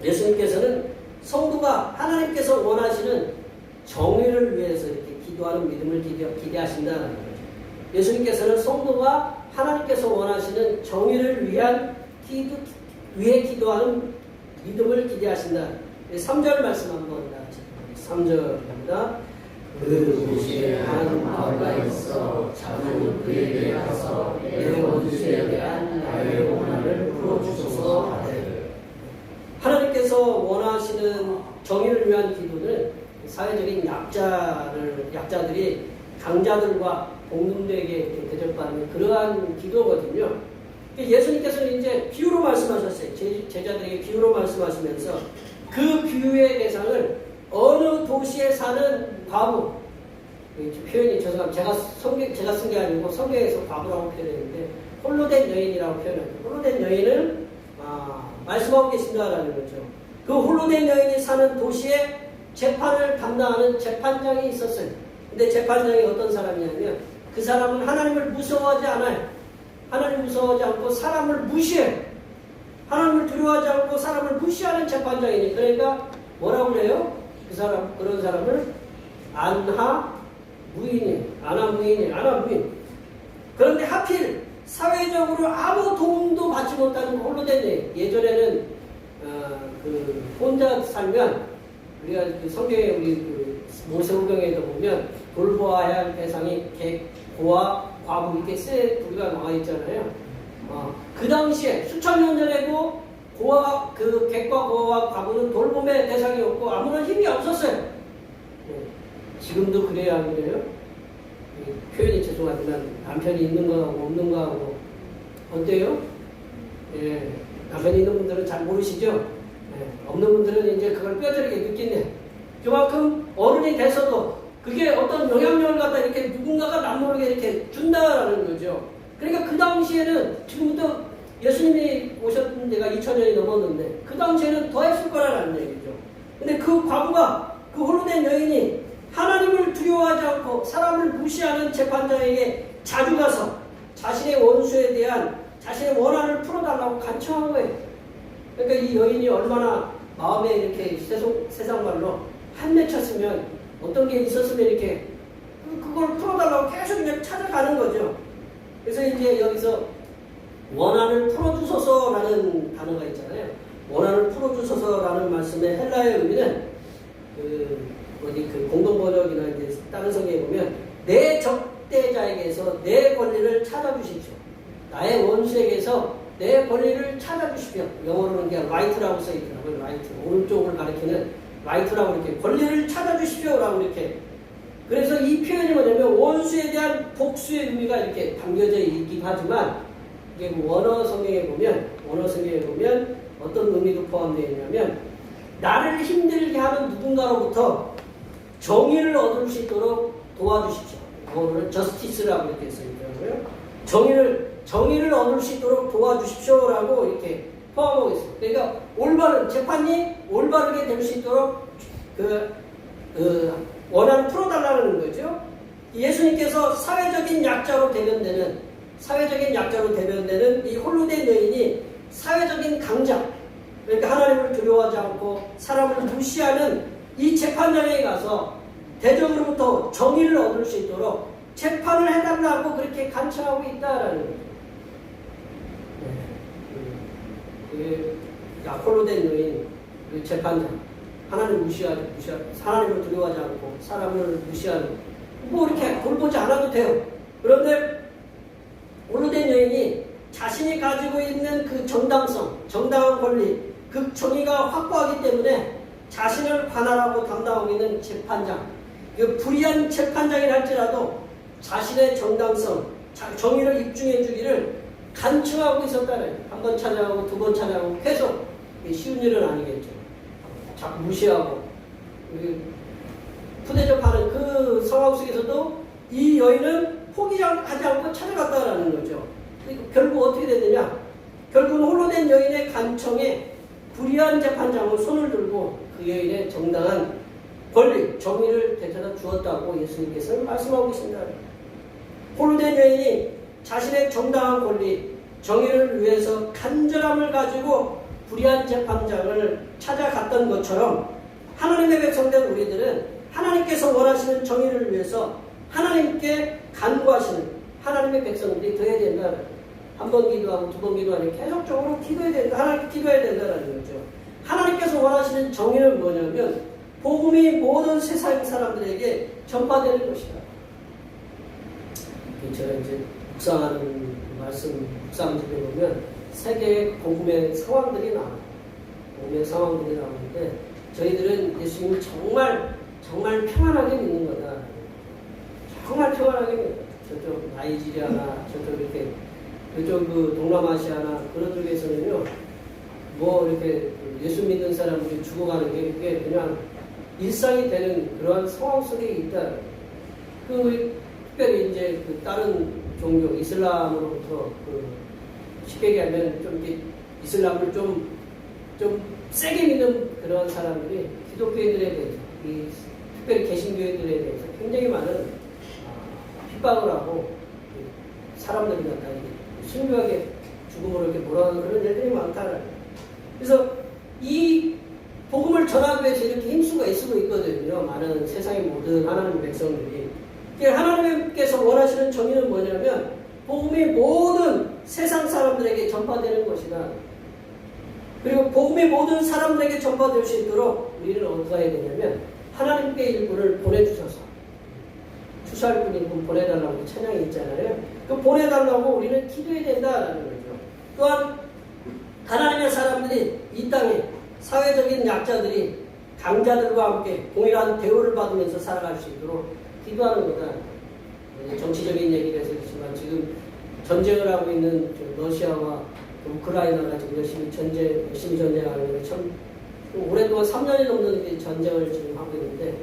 예수님께서는 성도가 하나님께서 원하시는 정의를 위해서 이렇게 기도하는 믿음을 기대하신다는 거죠. 예수님께서는 성도가 하나님께서 원하시는 정의를 위해 기도하는 믿음을 기대하신다. 3절 말씀 한번 같이 3절입니다. 그 도시에 한 바가 있어 자주 그에게 가서 내 원수에 대한 나의 원한을 풀어주소서 하되. 하나님께서 원하시는 정의를 위한 기도는 사회적인 약자들이 강자들과 공동되게 대접받는 그러한 기도거든요. 예수님께서는 이제 비유로 말씀하셨어요. 제자들에게 비유로 말씀하시면서 그 비유의 대상을 어느 도시에 사는 과부, 표현이 죄송합니다. 제가 쓴 게 아니고 성경에서 과부라고 표현했는데 홀로된 여인이라고 표현합니다. 홀로된 여인을 말씀하고 계신다라는 거죠. 그 홀로된 여인이 사는 도시에 재판을 담당하는 재판장이 있었어요. 근데 재판장이 어떤 사람이냐면 그 사람은 하나님을 무서워하지 않아요. 하나님을 무서워하지 않고 사람을 무시해요. 하나님을 두려워하지 않고 사람을 무시하는 재판장이니 그러니까 뭐라고 그래요? 그런 사람을 안하무인. 그런데 하필 사회적으로 아무 도움도 받지 못하는 홀로된 여인. 예전에는 혼자 살면 우리가 성경에 우리 모세오경에도 보면 돌보아야 할 대상이 고아, 과부 이렇게 세 부류가 나와 있잖아요. 그 당시에 수천 년 전에도 객과 고아와 과부는 돌봄의 대상이었고 아무런 힘이 없었어요. 지금도 그래야 하는데요. 표현이 죄송하지만 남편이 있는 거하고 없는 거하고 어때요? 남편이 있는 분들은 잘 모르시죠? 없는 분들은 이제 그걸 뼈저리게 느끼네. 그만큼 어른이 돼서도 그게 어떤 영향력을 갖다 이렇게 누군가가 남모르게 이렇게 준다라는 거죠. 그러니까 그 당시에는 지금부터 예수님이 오셨던 데가 2000년이 넘었는데 그 당시에는 더 했을 거라는 얘기죠. 근데 그 과부가 그 홀로된 여인이 하나님을 두려워하지 않고 사람을 무시하는 재판장에게 자주 가서 자신의 원수에 대한 자신의 원한을 풀어달라고 간청한 거예요. 그러니까 이 여인이 얼마나 마음에 이렇게 세상 말로 한맺혔으면 어떤 게 있었으면 이렇게 그걸 풀어달라고 계속 그냥 찾아가는 거죠. 그래서 이제 여기서 원한을 풀어주소서라는 단어가 있잖아요. 원한을 풀어주소서라는 말씀의 헬라의 의미는 공동번역이나 이제 다른 성경에 보면 내 적대자에게서 내 권리를 찾아주십시오. 나의 원수에게서 내 권리를 찾아주십시오. 영어로는 그냥 right라고 써있더라고요. right. 오른쪽을 가리키는 right라고 이렇게 권리를 찾아주십시오라고 이렇게. 그래서 이 표현이 뭐냐면 원수에 대한 복수의 의미가 이렇게 담겨져 있긴 하지만 이게 원어 성경에 보면 어떤 의미도 포함되어 있냐면 나를 힘들게 하는 누군가로부터 정의를 얻을 수 있도록 도와주십시오. 영어로는 justice라고 이렇게 써있더라고요. 정의를 얻을 수 있도록 도와주십시오라고 이렇게 포함하고 있어요. 그러니까 재판이 올바르게 될 수 있도록 원한을 풀어달라는 거죠. 예수님께서 사회적인 약자로 대변되는 이 홀로된 여인이 사회적인 강자, 그러니까 하나님을 두려워하지 않고 사람을 무시하는 이 재판장에 가서 대적으로부터 정의를 얻을 수 있도록 재판을 해달라고 그렇게 간청하고 있다라는 거죠. 홀로된 여인, 재판장, 하나님을 두려워하지 않고 사람을 무시하는, 이렇게 돌보지 않아도 돼요. 그런데 홀로된 여인이 자신이 가지고 있는 그 정당한 권리, 그 정의가 확고하기 때문에 자신을 관할하고 담당하고 있는 재판장, 그 불의한 재판장이라 할지라도 자신의 정당성, 정의를 입증해 주기를 간청하고 있었다는, 한 번 찾아가고 두 번 찾아가고 계속. 쉬운 일은 아니겠죠. 자꾸 무시하고 푸대접하는 그 상황 속에서도 이 여인은 포기하지 않고 찾아갔다라는 거죠. 결국 어떻게 됐느냐? 결국은 홀로된 여인의 간청에 불의한 재판장은 손을 들고 그 여인의 정당한 권리, 정의를 되찾아 주었다고 예수님께서는 말씀하고 있습니다. 홀로된 여인이 자신의 정당한 권리, 정의를 위해서 간절함을 가지고 불의한 재판장을 찾아갔던 것처럼 하나님의 백성된 우리들은 하나님께서 원하시는 정의를 위해서 하나님께 간구하시는 하나님의 백성들이 되어야 된다. 한 번 기도하고 두 번 기도하니 계속적으로 기도해야 된다. 하나님께 기도해야 된다는 거죠. 하나님께서 원하시는 정의는 뭐냐면 복음이 모든 세상 사람들에게 전파되는 것이다. 제가 이제 묵상하는 묵상집에 보면 세계의 복음의 상황들이 나오는데 저희들은 예수님을 정말 평안하게 믿는 거다. 정말 평안하게 믿는 거다. 저쪽 나이지리아나 저쪽 이렇게 그쪽 그 동남아시아나 그런 쪽에서는요, 뭐 이렇게 예수 믿는 사람들이 죽어가는 게 그게 그냥 일상이 되는 그러한 상황 속에 있다. 그 특별히 이제 그 다른 종교 이슬람으로부터 그 쉽게 얘기하면 좀 이렇게 이슬람을 좀 세게 믿는 그런 사람들이 기독교인들에 대해서, 이 특별히 개신교인들에 대해서 굉장히 많은 핍박을 하고 사람들이 갖다 순교하게 죽음으로 이렇게 몰아가는 그런 일들이 많다는. 그래서 이 복음을 전하기 위해서 이렇게 힘쓰고 애쓰고 있거든요. 많은 세상의 모든 하나님의 백성들이. 하나님께서 원하시는 정의는 뭐냐면 복음이 모든 세상 사람들에게 전파되는 것이다. 그리고 복음이 모든 사람들에게 전파될 수 있도록 우리는 어떻게 해야 되냐면 하나님께 일꾼을 보내주셔서, 추수할 분 일꾼 보내달라고 찬양이 있잖아요. 그 보내달라고 우리는 기도해야 된다라는 거죠. 또한 하나님의 사람들이 이 땅에 사회적인 약자들이 강자들과 함께 동일한 대우를 받으면서 살아갈 수 있도록 기도하는 거다. 정치적인 얘기를 해서 그렇지만 지금 전쟁을 하고 있는 러시아와 우크라이나가 지금 열심히 전쟁하는 게 참 오랫동안 3년이 넘는 전쟁을 지금 하고 있는데,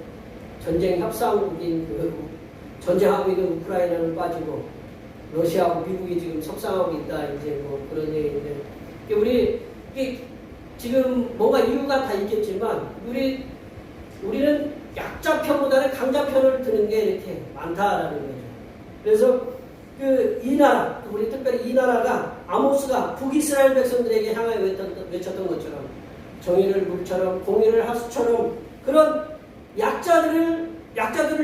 전쟁 협상국인 전쟁하고 있는 우크라이나는 빠지고 러시아하고 미국이 지금 협상하고 있다, 이제 뭐 그런 얘기인데, 우리 지금 뭔가 이유가 다 있겠지만 우리는 약자 편보다는 강자 편을 드는 게 이렇게 많다라는 거죠. 그래서 이 나라, 우리 특별히 이 나라가 아모스가 북이스라엘 백성들에게 향하여 외쳤던 것처럼 정의를 물처럼 공의를 하수처럼 그런 약자들을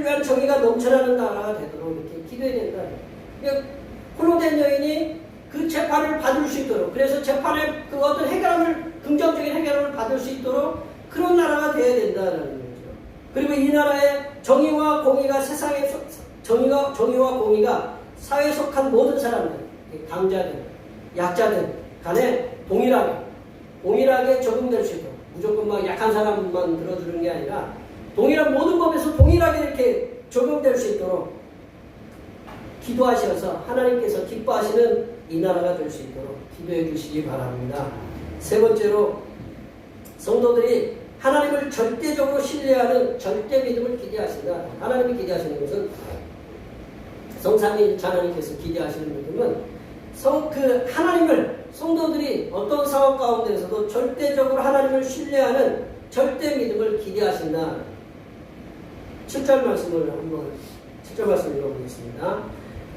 위한 정의가 넘쳐나는 나라가 되도록 이렇게 기도해야 된다. 그러니까 홀로된 여인이 그 재판을 받을 수 있도록, 그래서 재판에 그 어떤 긍정적인 해결을 받을 수 있도록 그런 나라가 되어야 된다는 거죠. 그리고 이 나라의 정의와 공의가 정의와 공의가 사회에 속한 모든 사람들, 강자들, 약자들 간에 동일하게 적용될 수 있도록, 무조건 막 약한 사람만 들어주는 게 아니라 동일한 모든 법에서 동일하게 이렇게 적용될 수 있도록 기도하셔서 하나님께서 기뻐하시는 이 나라가 될 수 있도록 기도해 주시기 바랍니다. 세 번째로, 성도들이 하나님을 절대적으로 신뢰하는 절대 믿음을 기대하신다. 하나님이 기대하시는 것은, 성삼위일체 하나님께서 기대하시는 믿음은 하나님을, 성도들이 어떤 상황 가운데서도 절대적으로 하나님을 신뢰하는 절대 믿음을 기대하신다. 7절 말씀을 읽어보겠습니다.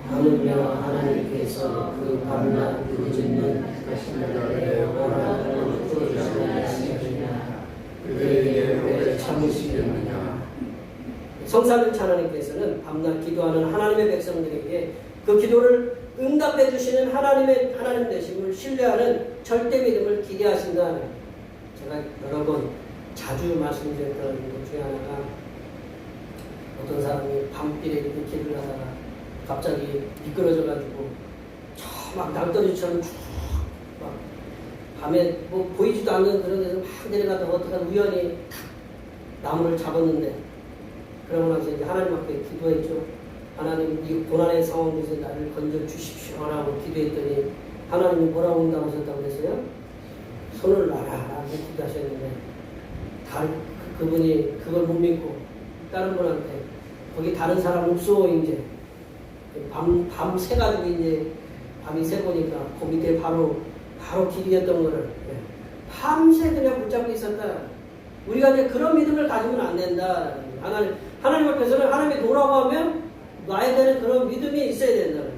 하느냐 하나님께서 그 밤낮 부르짖는 자신들의 원하는 풀어주시느냐, 그들에게 오래 참으시겠느냐. 성삼위일체 하나님께서는 밤낮 기도하는 하나님의 백성들에게 그 기도를 응답해 주시는 하나님 되심을 신뢰하는 절대 믿음을 기대하신다. 제가 여러 번 자주 말씀드렸던 것 중에 하나가, 어떤 사람이 밤길에 길을 가다가 갑자기 미끄러져가지고 막 낭떠러지처럼 쭉 막 밤에 뭐 보이지도 않는 그런 데서 막 내려가다가 어떡하다 우연히 나무를 잡았는데, 그러고 나서 이제 하나님 앞에 기도했죠. 하나님, 이 고난의 상황에서 나를 건져 주십시오라고 기도했더니 하나님이 뭐라고 응답하셨다고 그랬어요? 손을 놔라라고 기도하셨는데, 그분이 그걸 못 믿고 다른 분한테, 거기 다른 사람 없어 이제 밤 새가지고 이제 밤이 새보니까 그 밑에 바로 길이었던 거를 밤새 그냥 붙잡고 있었다. 우리가 이제 그런 믿음을 가지면 안 된다. 하나님 앞에서는 하나님이 노라고 하면 놔야 되는 그런 믿음이 있어야 된다는 거예요.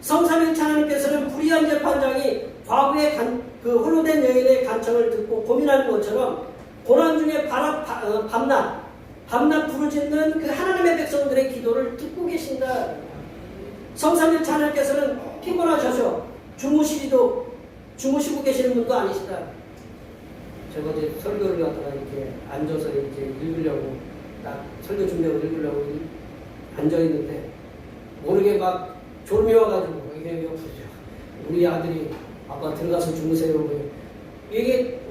성삼위일체 하나님께서는 불의한 재판장이 과거에 그 홀로된 여인의 간청을 듣고 고민하는 것처럼 고난 중에 밤낮 부르짖는 그 하나님의 백성들의 기도를 듣고 계신다. 성삼위일체 하나님께서는 피곤하셔서 주무시고 계시는 분도 아니시다. 제가 어제 설교를 갖다가 이렇게 앉아서 이제 읽으려고, 딱 설교 준비하고 읽으려고 앉아있는데, 모르게 막 졸음이 와가지고, 이게 우리 아들이 아빠 들어가서 주무세요. 이게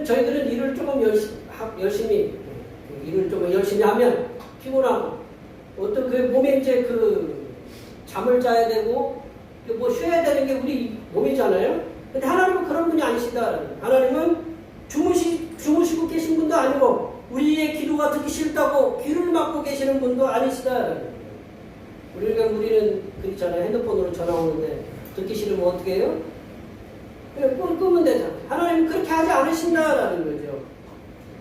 저희들은 일을 조금 열심히 하면 피곤하고, 어떤 그 몸에 이제 그 잠을 자야 되고, 뭐 쉬어야 되는 게 우리 몸이잖아요. 근데 하나님은 그런 분이 아니시다. 하나님은 주무시고 계신 분도 아니고 우리의 기도가 듣기 싫다고 귀를 막고 계시는 분도 아니시다. 우리는 그렇잖아요. 핸드폰으로 전화 오는데 듣기 싫으면 어떻게 해요? 그냥 끄면 되잖아요. 하나님은 그렇게 하지 않으신다라는 거죠.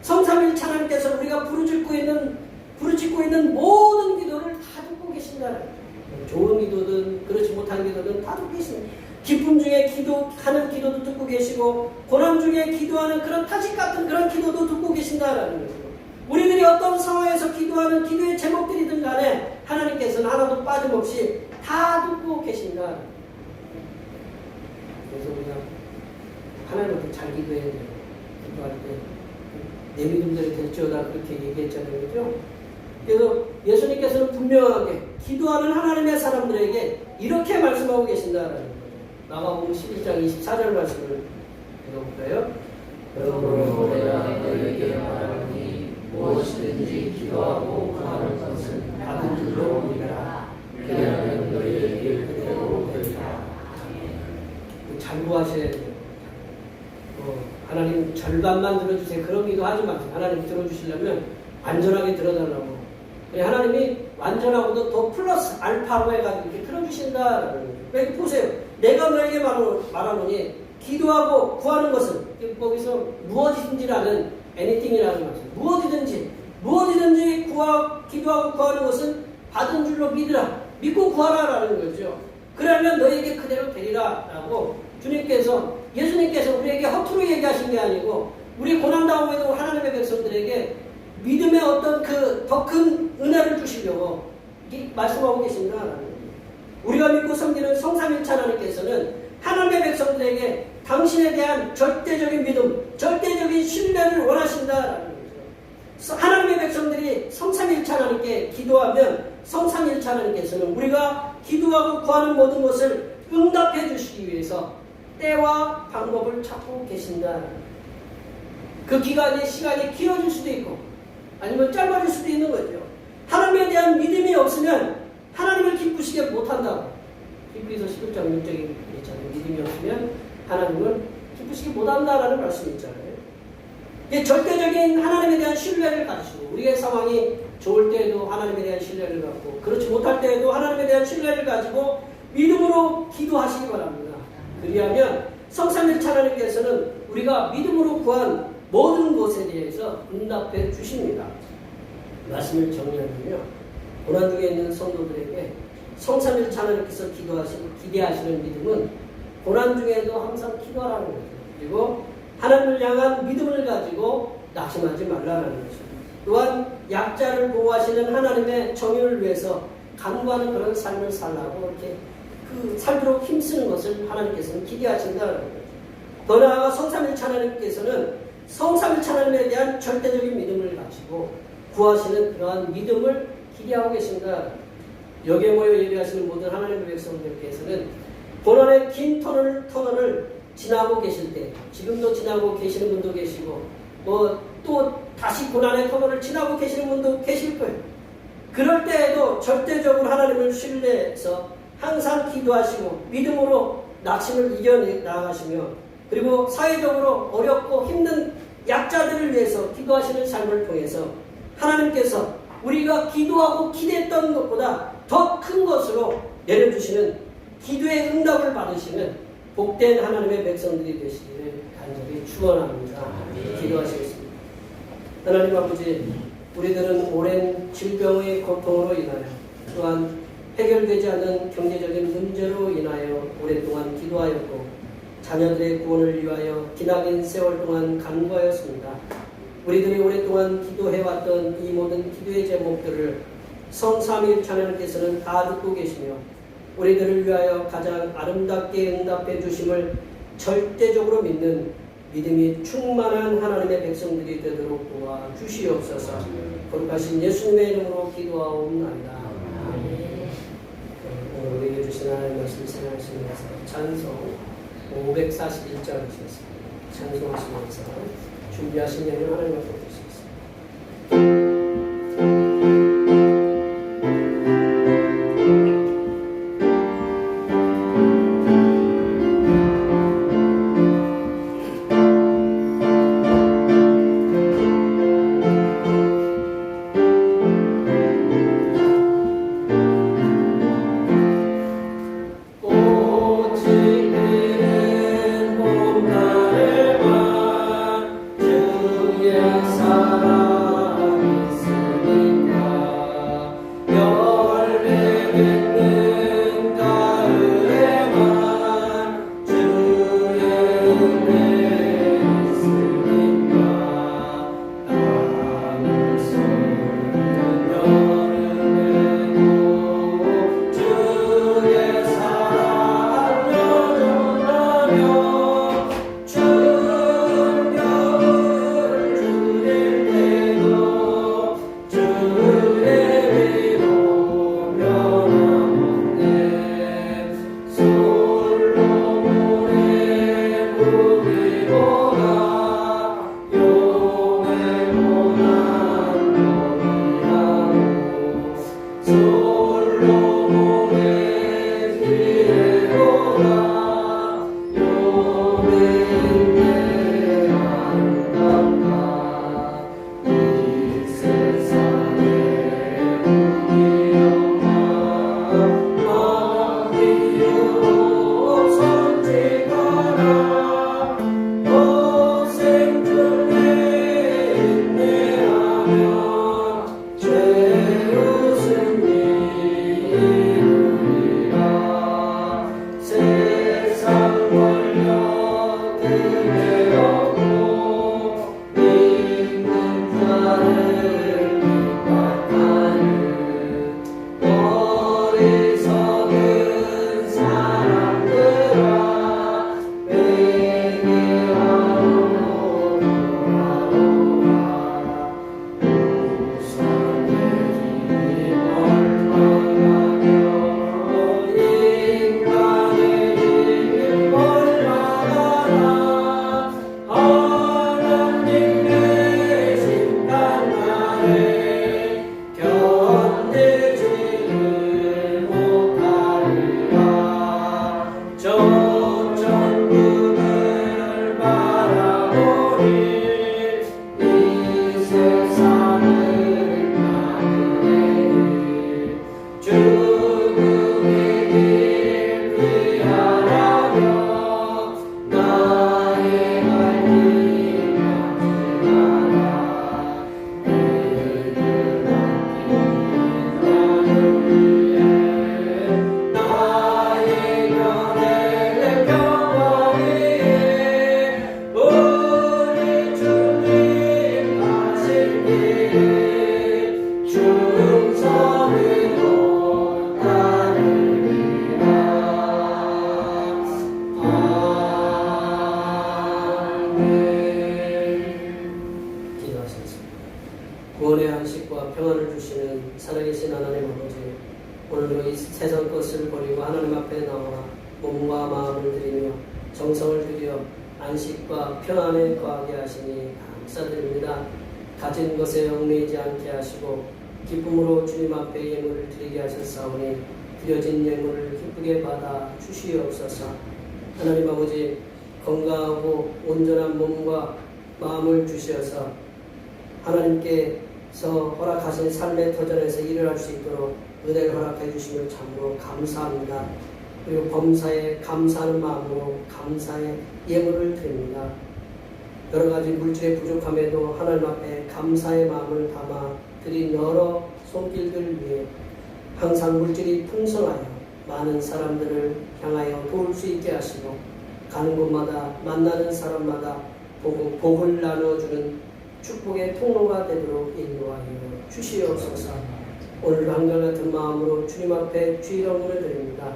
성삼일체 하나님께서 우리가 부르짖고 있는 모든 기도를 다 듣고 계신다라는 거죠. 좋은 기도든 그렇지 못한 기도든 다 듣고 계십니다. 기쁨 중에 기도하는 기도도 듣고 계시고 고난 중에 기도하는 그런 타식 같은 그런 기도도 듣고 계신다라는 거죠. 우리들이 어떤 상황에서 기도하는 기도의 제목들이든 간에 하나님께서는 하나도 빠짐없이 다 듣고 계신다. 그래서 우리가 하나님한테 잘 기도해야 돼요. 기도할 때 내 믿음대로 될지어다 그렇게 얘기했잖아요. 그죠? 그래서 예수님께서는 분명하게 기도하는 하나님의 사람들에게 이렇게 말씀하고 계신다라는 거예요. 마가복음 11장 24절 말씀을 읽어볼까요? 그러므로 내가 너희에게 말하노니 무엇이든지 기도하고 구하는 것은 받은 줄로 믿으라. 그리하면 너희에게 그대로 되리라. 잘 구하셔야 돼요. 하나님 절반만 들어주세요. 그런 기도 하지 마세요. 하나님 들어주시려면 완전하게 들어달라고. 하나님이 완전하고도 더 플러스 알파로 해가지고 이렇게 틀어주신다. 여기 보세요. 내가 너에게 말하노니 기도하고 구하는 것은 거기서 무엇이든지라는 anything이라는 말씀. 무엇이든지 기도하고 구하는 것은 받은 줄로 믿으라. 믿고 구하라라는 거죠. 그러면 너에게 그대로 되리라 라고 예수님께서 우리에게 허투루 얘기하신 게 아니고 우리 고난당하고 있는 하나님의 백성들에게 믿음의 어떤 그 더 큰 은혜를 주시려고 말씀하고 계십니다. 우리가 믿고 섬기는 성삼일체 하나님께서는 하나님의 백성들에게 당신에 대한 절대적인 믿음, 절대적인 신뢰를 원하신다라는 거죠. 하나님의 백성들이 성삼일체 하나님께 기도하면 성삼일체 하나님께서는 우리가 기도하고 구하는 모든 것을 응답해 주시기 위해서 때와 방법을 찾고 계신다. 그 시간이 길어질 수도 있고 아니면 짧아질 수도 있는 거죠. 하나님에 대한 믿음이 없으면 하나님을 기쁘시게 못한다고. 히브리서 11장 6절에 있잖아요. 믿음이 없으면 하나님을 기쁘시게 못한다라는 말씀이 있잖아요. 절대적인 하나님에 대한 신뢰를 가지시고 우리의 상황이 좋을 때에도 하나님에 대한 신뢰를 갖고 그렇지 못할 때에도 하나님에 대한 신뢰를 가지고 믿음으로 기도하시기 바랍니다. 그리하면 성삼일체 하나님께서는 우리가 믿음으로 구한 모든 것에 대해서 응답해 주십니다. 말씀을 정리하면요. 고난 중에 있는 성도들에게 성삼일체 하나님께서 기대하시는 믿음은 고난 중에도 항상 기도하라는 거죠. 그리고 하나님을 향한 믿음을 가지고 낙심하지 말라는 거죠. 또한 약자를 보호하시는 하나님의 정의를 위해서 간구하는 그런 삶을 살라고 이렇게 살도록 힘쓰는 것을 하나님께서는 기대하신다는 거죠. 더 나아가 성삼일체 하나님께서는 성삼일체 하나님에 대한 절대적인 믿음을 가지고 구하시는 그러한 믿음을 기대하고 계신다. 여기에 모여 예배하시는 모든 하나님의 백성들께서는 고난의 긴 터널을 지나고 계실 때, 지금도 지나고 계시는 분도 계시고 또 다시 고난의 터널을 지나고 계시는 분도 계실 거예요. 그럴 때에도 절대적으로 하나님을 신뢰해서 항상 기도하시고 믿음으로 낙심을 이겨나가시며 그리고 사회적으로 어렵고 힘든 약자들을 위해서 기도하시는 삶을 통해서 하나님께서 우리가 기도하고 기대했던 것보다 더 큰 것으로 내려주시는 기도의 응답을 받으시는 복된 하나님의 백성들이 되시기를 간절히 축원합니다. 기도하시겠습니다. 하나님 아버지, 우리들은 오랜 질병의 고통으로 인하여 또한 해결되지 않은 경제적인 문제로 인하여 오랫동안 기도하였고 자녀들의 구원을 위하여 기나긴 세월 동안 간구하였습니다. 우리들이 오랫동안 기도해왔던 이 모든 기도의 제목들을 성삼위일체 하나님께서는 다 듣고 계시며 우리들을 위하여 가장 아름답게 응답해 주심을 절대적으로 믿는 믿음이 충만한 하나님의 백성들이 되도록 도와주시옵소서. 거룩하신 예수님의 이름으로 기도하옵나이다. 오늘 우리에게 주신 하나님의 말씀 생각하시면서 찬송 541장이셨습니다. 찬송하시면서 준비하신 내용 하나님 앞에 드리겠습니다. 구원의 안식과 평안을 주시는 살아계신 하나님 아버지, 오늘도 이 세상 것을 버리고 하나님 앞에 나와 몸과 마음을 드리며 정성을 들여 안식과 평안에 거하게 하시니 감사드립니다. 가진 것에 얽매이지 않게 하시고 기쁨으로 주님 앞에 예물을 드리게 하셨사오니 드려진 예물을 기쁘게 받아 주시옵소서. 하나님 아버지, 건강하고 온전한 몸과 마음을 주셔서 하나님께서 허락하신 삶의 터전에서 일을 할 수 있도록 은혜를 허락해 주심을 참으로 감사합니다. 그리고 범사에 감사하는 마음으로 감사의 예물을 드립니다. 여러 가지 물질의 부족함에도 하나님 앞에 감사의 마음을 담아 드린 여러 손길들 위해 항상 물질이 풍성하여 많은 사람들을 향하여 도울 수 있게 하시고 가는 곳마다 만나는 사람마다 복을 나누어주는 축복의 통로가 되도록 인도하여 주시옵소서. 오늘 한결같은 마음으로 주님 앞에 주일원문을 드립니다.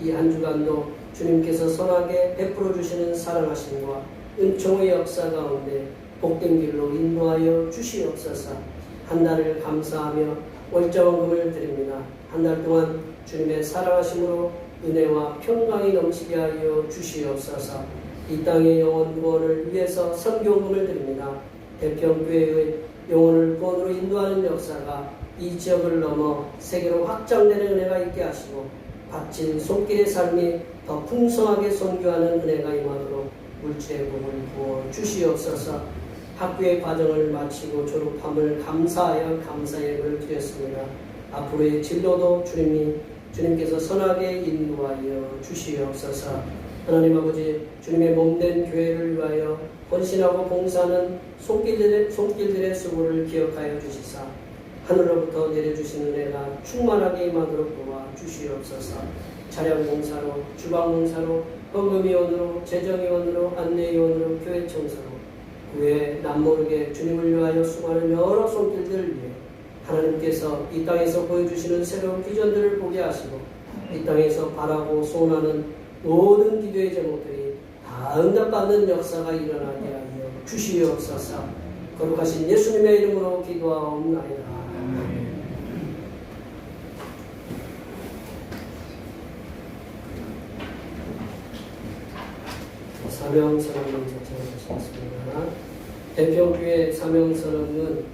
이 한 주간도 주님께서 선하게 베풀어 주시는 사랑하심과 은총의 역사 가운데 복된 길로 인도하여 주시옵소서. 한 달을 감사하며 월정금을 드립니다. 한 달 동안 주님의 사랑하심으로 은혜와 평강이 넘치게 하여 주시옵소서. 이 땅의 영혼 구원을 위해서 선교금을 드립니다. 대평교회의 영혼을 구원으로 인도하는 역사가 이 지역을 넘어 세계로 확장되는 은혜가 있게 하시고 바친 손길의 삶이 더 풍성하게 선교하는 은혜가 임하도록 물질의 복을 부어 주시옵소서. 학교의 과정을 마치고 졸업함을 감사하여 감사예물을 드렸습니다. 앞으로의 진로도 주님께서 선하게 인도하여 주시옵소서. 하나님 아버지, 주님의 몸된 교회를 위하여 헌신하고 봉사하는 손길들의 수고를 기억하여 주시사 하늘로부터 내려주신 은혜가 충만하게 임하도록 도와 주시옵소서. 차량 봉사로, 주방 봉사로, 헌금위원으로, 재정위원으로, 안내위원으로, 교회 청소로, 그 외에 남모르게 주님을 위하여 수고하는 여러 손길들을 위해 하나님께서 이 땅에서 보여주시는 새로운 비전들을 보게 하시고 이 땅에서 바라고 소원하는 모든 기도의 제목들이 다 응답받는 역사가 일어나게 하여 주시옵소서. 거룩하신 예수님의 이름으로 기도하옵나이다. 사명선언문 작성하시겠습니다. 대평교회 사명선언문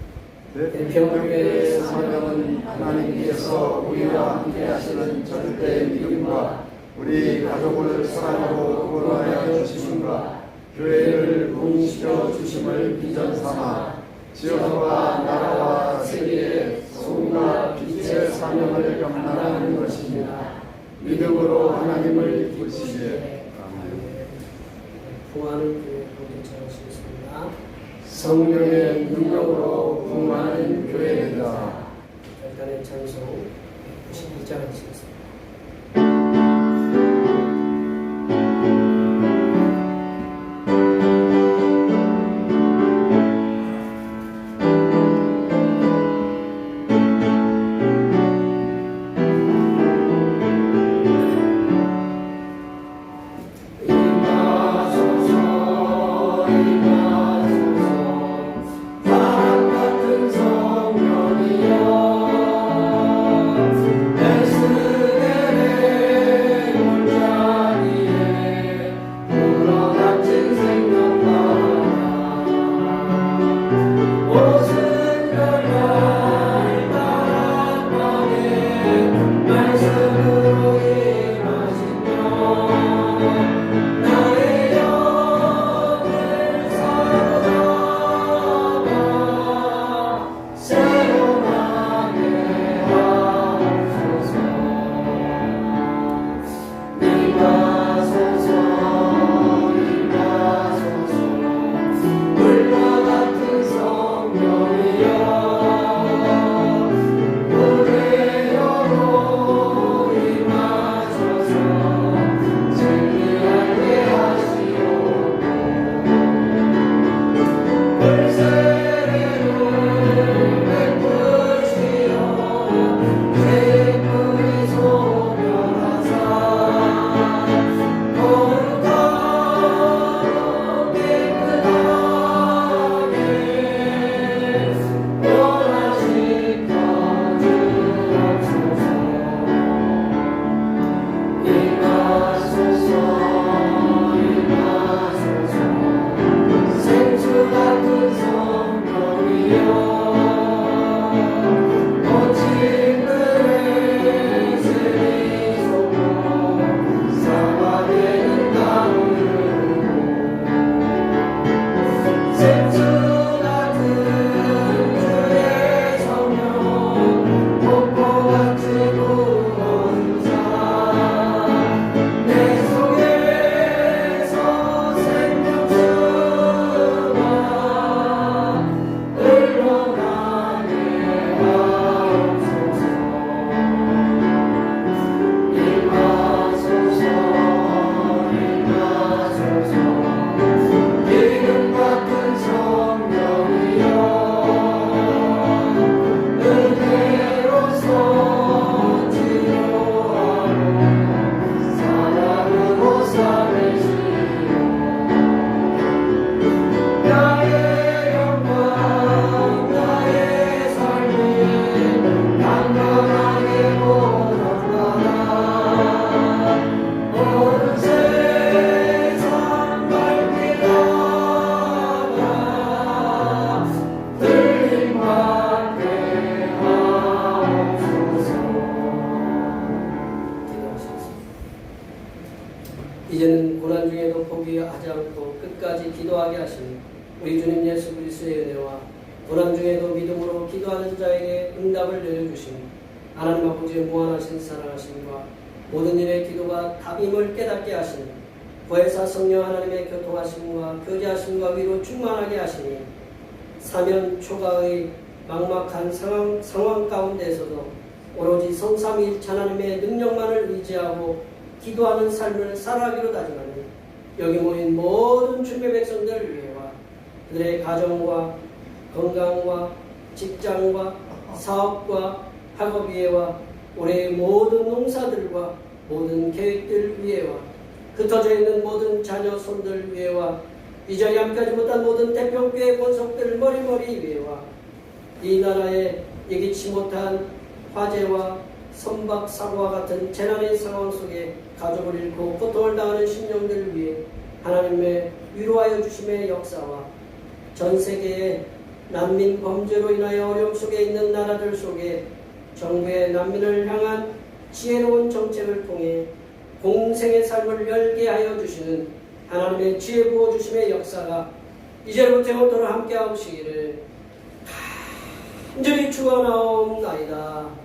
대평교회의 사명은 하나님께서 우리와 함께 하시는 절대 믿음과 우리 가족을 사랑하고 구원하여 주심과 교회를 부흥시켜 주심을 비전 삼아 지역과 나라와 세계에 소금과 빛의 사명을 감당하는 것입니다. 믿음으로 하나님을 기쁘시게. 부흥하는 교회 공개창하시겠습니다. 성령의 능력으로 부흥하는 교회입니다. 일단의 찬송 92장 하시겠습니다. 이제는 고난 중에도 포기하지 않고 끝까지 기도하게 하시니 우리 주님 예수 그리스도의 은혜와 고난 중에도 믿음으로 기도하는 자에게 응답을 내려주시니 하나님 아버지의 무한하신 사랑하심과 모든 일의 기도가 답임을 깨닫게 하시니 보혜사 성령 하나님의 교통하심과 교제하심과 위로 충만하게 하시니 사면 초가의 막막한 상황 가운데에서도 오로지 성삼위일체 하나님의 능력만을 의지하고 기도하는 삶을 살아가기로 다짐하며 여기 모인 모든 주님의 백성들 위해와 그들의 가정과 건강과 직장과 사업과 학업 위에와 올해의 모든 농사들과 모든 계획들 위에와 흩어져 있는 모든 자녀 손들 위에와 이 자리에 함께하지 못한 모든 대평교회 권속들 머리머리 위에와 이 나라에 예기치 못한 화재와 선박 사고와 같은 재난의 상황 속에 가족을 잃고 고통을 당하는 심령들 위해 하나님의 위로하여 주심의 역사와 전 세계의 난민 범죄로 인하여 어려움 속에 있는 나라들 속에 정부의 난민을 향한 지혜로운 정책을 통해 공생의 삶을 열게 하여 주시는 하나님의 지혜 부어 주심의 역사가 이제부터 영원토록 함께 하시기를 간절히 축원하옵나이다.